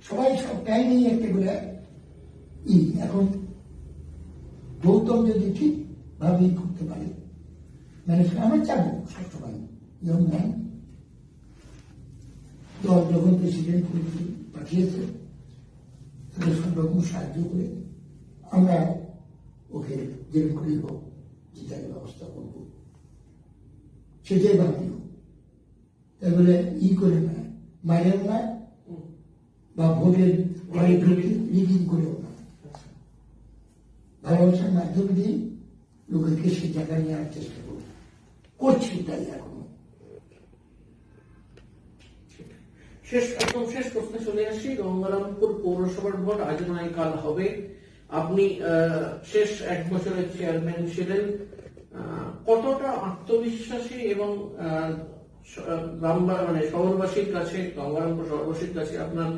সবাই সব টাইমেই একটা করে এখন গৌতম যদি ঠিক ভাবে করতে পারে, মানে আমার চাবো সবসময় ইয়ং ম্যান দল যখন প্রেসিডেন্ট পাঠিয়েছে তাদের সব রকম সাহায্য করে আমরা ওকে যেরকম করেই হোক জিতার ব্যবস্থা করব, সেটাই ভাবিও। তাই বলে করে না, মারেও না, বা ভোটের লিডিং করেও না, ভালোবাসার মাধ্যমে দিয়ে লোকেকে সে জায়গায় নিয়ে আনার চেষ্টা করব, করছি তাই এখনো। একদম শেষ প্রশ্নে চলে আসি। গঙ্গারামপুর পৌরসভার ভোট আজ নয় কাল হবে। আপনি শেষ 1 বছরের চেয়ারম্যান ছিলেন, কতটা আত্মবিশ্বাসী এবং মানে শহরবাসীর কাছে, গঙ্গারামপুর শহরবাসীর কাছে আপনার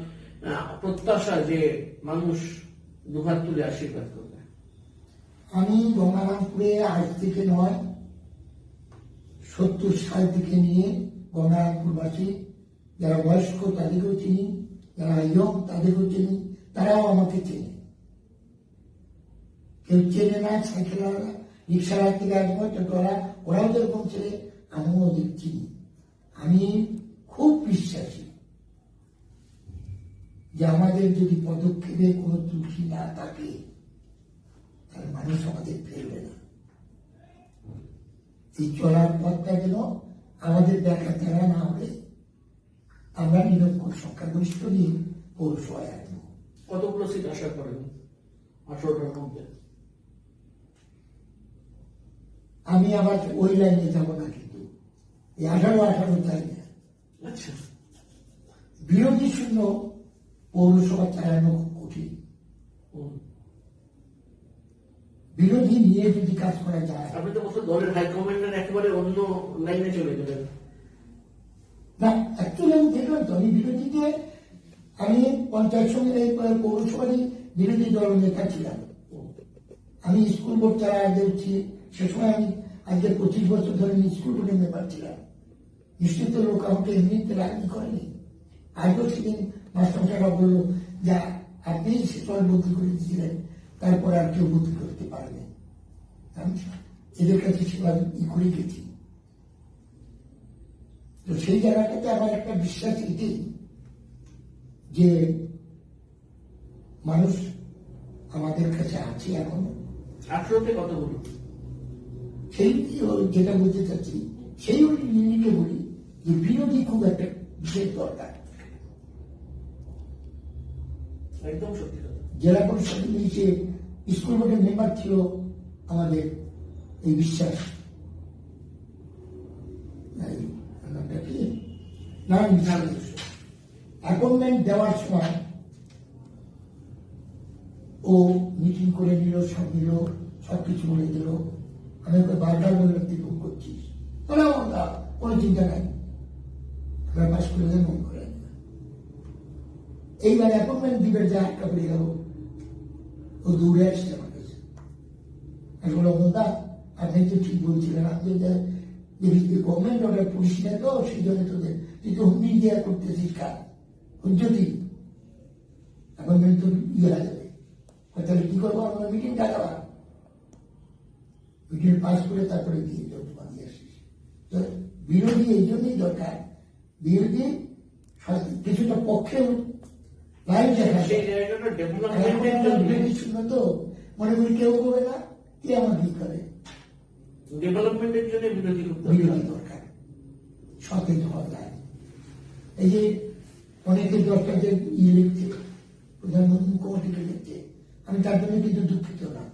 প্রত্যাশা যে মানুষ দুহাত তুলে আশীর্বাদ করবে? আমি গঙ্গারামপুরে আজ থেকে নয়, 70 সাল থেকে নিয়ে গঙ্গারামপুরবাসী যারা বয়স্ক তাদেরকেও চিনি, যারা ইয়ং তাদেরকেও চিনি, তারাও আমাকে চেনে। কেউ চেনে না, সাইকেলওয়ালা রিক্সাওয়ালা থেকে আসবো, টোটোওয়ালা, ওরাও যেরকম চেনে, আমিও ওদের চিনি। আমি খুব বিশ্বাসী যে আমাদের যদি পদক্ষেপে কোনো ত্রুটি না থাকে তাহলে মানুষ আমাদের ফেলবে না। এই চলার পথটা যেন আমাদের দেখা তারা না হলে আমরা নিরঙ্কুশ সংখ্যাগরিষ্ঠ নিয়ে পৌরসভায় আসবো। কতগুলো সিট আশা করেন 18টার মধ্যে? আমি আবার ওই লাইনে যাব না, কিন্তু এই 18 চাই না। আচ্ছা, বিরোধী শূন্য পৌরসভা চালানো খুব কঠিন। বিরোধী নিয়ে যদি কাজ করা যায়, আপনি তো বলছেন দলের হাইকমান্ডের একেবারে অন্য লাইনে চলে গেলেন। না, অ্যাকচুয়ালি আমি দেখলাম তো, আমি বিরোধীতে, আমি পঞ্চায়েত সমিতি পৌরসভারই বিরোধী দল নেতা ছিলাম। আমি স্কুল বোর্ড যারা আগে উঠছি, সে সময় আমি আজকে 25 বছর ধরে স্কুল বোর্ডের মেম্বার ছিলাম। নিশ্চিত লোক আমাকে এমনিতে রাজনীতি করেনি। আজও সেদিন মাস্টারমশাইরা বললো যা আপনি সে সময় বদলি করে দিয়েছিলেন, তারপর আর কেউ বদলি করতে পারেনি। আমি এদের কাছে সেবা করে গেছি। তো সেই জায়গাটাতে আমার একটা বিশ্বাস এটাই যে মানুষ আমাদের কাছে আছে এখনো। 18তে কতগুলো? সেই যেটা বলতে চাচ্ছি, সেই নিরিখে বলি যে বিরোধী খুব একটা বিশেষ দরকার। একদম সত্যি কথা। জেলা পরিষদ নিচে স্কুল বোর্ডের মেম্বার ছিল আমাদের এই বিশ্বাস, অ্যাপয়েন্টমেন্ট দেওয়ার সময় ও মিটিং করে নিল, সব নিল, সবকিছু বলে দিল। আমি ওকে বারবার বললাম তুই ভুল করছিস, বলে কোনো চিন্তা নাই, আমরা পাস করে দেন, মন করে। এইবার অ্যাপয়েন্টমেন্ট দিবে, যা একটা পড়ে গেল, ও দৌড়ে আসছে আমার কাছে। আমি বললাম বন্ধা আপনি তো ঠিক বলছিলেন, আপনি গভর্নমেন্ট অর্ডার পুলিশ নেই তো, সেই জন্য তোদের তুই তো হুমকি দেওয়া করতেছিস কাজ যদি অ্যাপয়েন্টমেন্ট তো ইয়ে হয়ে যাবে, তাহলে কি করবো, আমরা মিটিং ডাকা। ওইখানে পাস করে তারপরে দিয়ে জমা দিয়ে আসিস। তো বিরোধী এই জন্যই দরকার, বিরোধী কিছুটা পক্ষে লাইন দেখা সেই জায়গাটা ডেভেলপমেন্টের জন্য ছিল তো মনে করি কেউ করবে না, কে আমার কি করে, ডেভেলপমেন্টের জন্য বিরোধী করতে হবে। বিরোধী দরকার, সতেজ হওয়া যায়। এই যে অনেকে দশটা যে লিখছে, প্রধানমন্ত্রী মুখ্যমন্ত্রীকে লিখছে, আমি তার জন্য কিন্তু দুঃখিত না।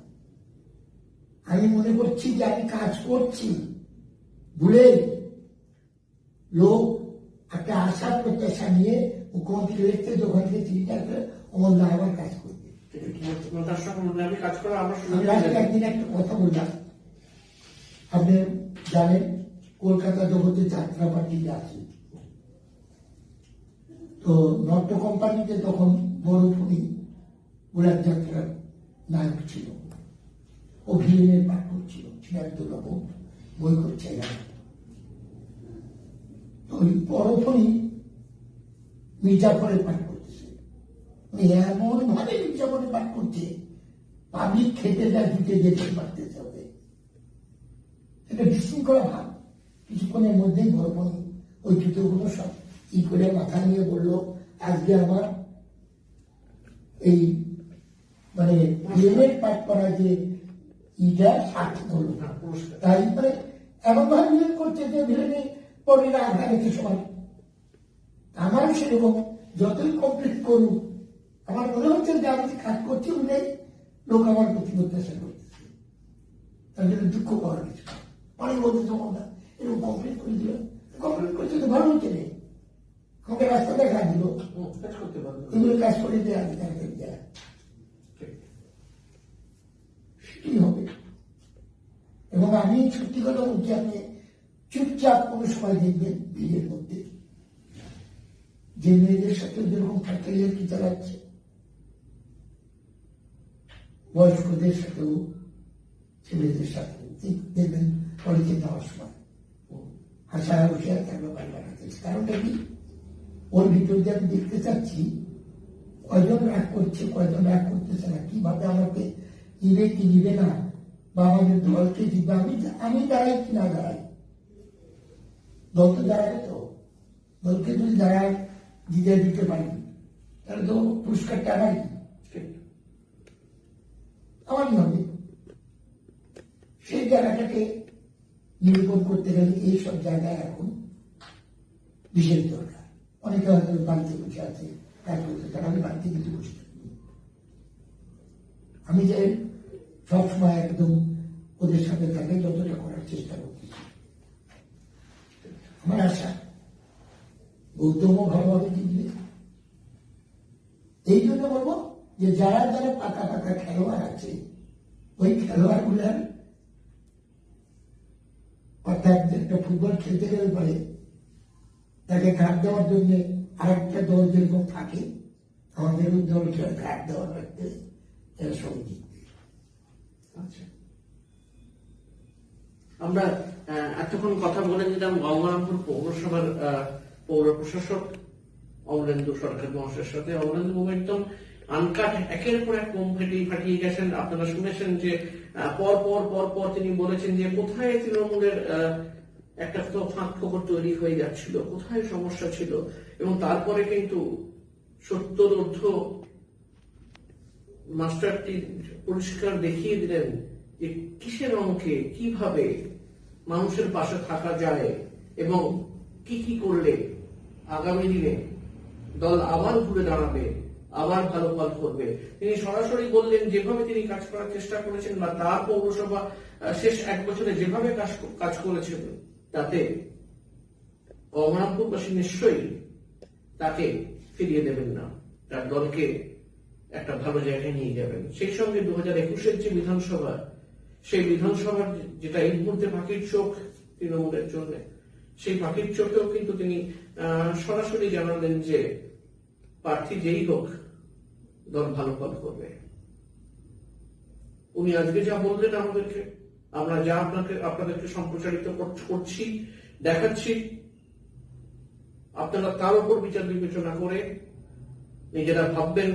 আমি মনে করছি যে আমি কাজ করছি, ভুলে লোক একটা আশা প্রত্যাশা নিয়ে মুখ্যমন্ত্রী লিখতে যখন থেকে চিঠিটা অমল আবার কাজ করবে। তার সঙ্গে আমি কাজ করা আমার আমি রাতে একদিন একটা কথা বললাম, আপনি জানেন কলকাতা জগতে যাত্রা পার্টিতে আছে, তো নট্য কোম্পানিতে তখন বড় ফণি বুলার যাত্রার নায়ক ছিল, ও ভিলেনের পাঠ করছিল, ছিনারদুল্লাহ বই করছে না। তো ওই বড় ফণি মির্জাফরের পাঠ করতেছে, এমন ভাবে মির্জাফরের পাঠ করছে পাবলিক খেতে যা জুটে যেতে পারতেছে হবে। এটা বিশৃঙ্খলা ভাব। কিছুক্ষণের মধ্যেই বড় ফণি ওই জুতোগুলো সব ই করে মাথা নিয়ে বললো, আজকে আমার এই মানে ভিলেনের পাঠ করা যে ইটা সার্থক হলো। তাই মানে এমন ভাবে ভিলেন করছে যে ভিলেনে পরে আঘা রেখে সবাই। আমারও সেরকম যতই কমপ্লিট করুক, আমার মনে হচ্ছে যে আমি কাজ করছি বলে লোক আমার প্রতি প্রত্যাশা করতেছে, তার জন্য দুঃখ পাওয়ার কিছু অনেক বলতে তখন না এরকম কমপ্লিট করে দিল, কমপ্লিট করছে তো ভালো হচ্ছে নেই, আমাকে রাস্তা দেখা দিল, কাজ করতে পারবো এগুলো কাজ করে দেয় আমি তাকে দেয়, সেটাই হবে। এবং আমি সত্যি কথা বলছি, আপনি চুপচাপ কোনো সময় দেখবেন ভিড়ের মধ্যে যে মেয়েদের সাথে যেরকম ফ্যাক্টরিয়াল কি চালাচ্ছে, বয়স্কদের সাথেও ছেলেদের সাথে দেখবেন কলেজে যাওয়ার সময় হাসা বসে তার ব্যাপার লাগাচ্ছে। কারণটা কি, ওর ভিতর দিয়ে আমি দেখতে চাচ্ছি কয়জন রাগ করছে, কয়জন রাগ করতেছে না, কিভাবে আমাকে নিবে কি নিবে না, বা আমাদের দলকে দিবে, আমি দাঁড়াই কি না দাঁড়াই। দল তো দাঁড়াবে, তো দলকে যদি দাঁড়ায় দিতে দিতে পারি তাহলে তো পুরস্কারটা আমারই আমারই হবে। সেই জায়গাটাকে নিরূপণ করতে গেলে এইসব জায়গায় এখন বিশেষ দরকার। অনেকে হয়তো বাড়িতে বসে আছে কাজ করতে, তারা আমি বাড়িতে কিন্তু বসে থাকি। আমি যে সবসময় একদম ওদের সাথে থাকে যতটা করার চেষ্টা করছি। আমার আশা গৌতমও ভালোভাবে জিতবে। এই জন্য বলবো যে যারা যারা পাকা পাকা খেলোয়াড় আছে, ওই খেলোয়াড় গুলার, অর্থাৎ একটা ফুটবল খেলতে গেলে পরে তাকে ঘাট দেওয়ার জন্য আর একটা দল যেরকম থাকে, আমাদের দলকে ঘাট দেওয়ার রাখতে এরা সব জিতবে। আচ্ছা, আমরা এতক্ষণ কথা বলে নিলাম গঙ্গারামপুর পৌরসভার পৌর প্রশাসক অমলেন্দু সরকার মহাশয়ের সাথে। অমলেন্দু বাবু একদম আনকাট একের পর এক বোম ফাটিয়ে গেছেন। আপনারা শুনেছেন যে পর পর পর পর তিনি বলেছেন যে কোথায় তৃণমূলের একটা তো ফাঁক খবর তৈরি হয়ে যাচ্ছিল, কোথায় সমস্যা ছিল, এবং তারপরে কিন্তু 70 মাস্টারটি পরিষ্কার দেখিয়ে দিলেন যে কিসের অঙ্কে কিভাবে মানুষের পাশে থাকা যায় এবং কি কি করলে আগামী দিনে দল আবার ঘুরে দাঁড়াবে, আবার ভালো ফল করবে। তিনি সরাসরি বললেন যেভাবে তিনি কাজ করার চেষ্টা করেছেন বা তার পৌরসভা শেষ 1 বছরে যেভাবে কাজ করেছেন, তাতে গঙ্গারামপুরবাসী নিশ্চয়ই তাকে ফিরিয়ে দেবেন না, তার দলকে একটা ভালো জায়গায় নিয়ে যাবেন। সেই সঙ্গে 2021-এর যে বিধানসভা, সেই বিধানসভার যেটা এই মুহূর্তে পাখির চোখ তৃণমূলের জন্য, সেই পাখির চোখেও কিন্তু তিনি সরাসরি জানালেন যে প্রার্থী যেই হোক দল ভালো ফল করবে। উনি আজকে যা বললেন আমাদেরকে, আমরা যা আপনাদেরকে সম্প্রচারিত করছি, দেখাচ্ছি, আপনারা তার উপর বিচার বিবেচনা করে নিজেরা ভাববেন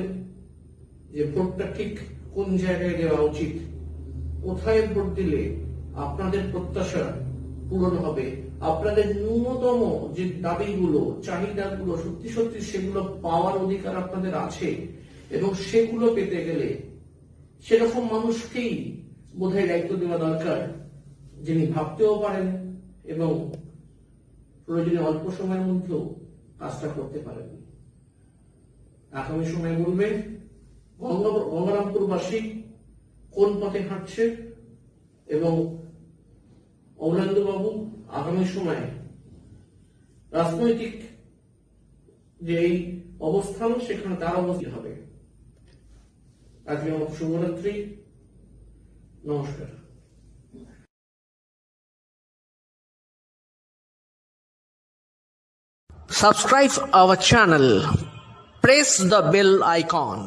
যে ভোটটা ঠিক কোন জায়গায় দেওয়া উচিত, কোথায় ভোট দিলে আপনাদের প্রত্যাশা পূরণ হবে, আপনাদের ন্যূনতম যে দাবিগুলো, চাহিদাগুলো সত্যি সত্যি সেগুলো পাওয়ার অধিকার আপনাদের আছে, এবং সেগুলো পেতে গেলে সেরকম মানুষকেই বোধহয় দায়িত্ব দেওয়া দরকার, যিনি ভাবতেও পারেন এবং প্রয়োজনে অল্প সময়ের মধ্যেও কাজটা করতে পারেন। আগামী সময় বলবে গঙ্গারামপুরবাসী কোন পথে হাঁটছে, এবং অমলেন্দুবাবু আগামী সময়ে রাজনৈতিক যে এই অবস্থান সেখানে তার অবস্থিত হবে। আজকে আমার শুভরাত্রি, নমস্কার। Subscribe our channel. Press the bell icon.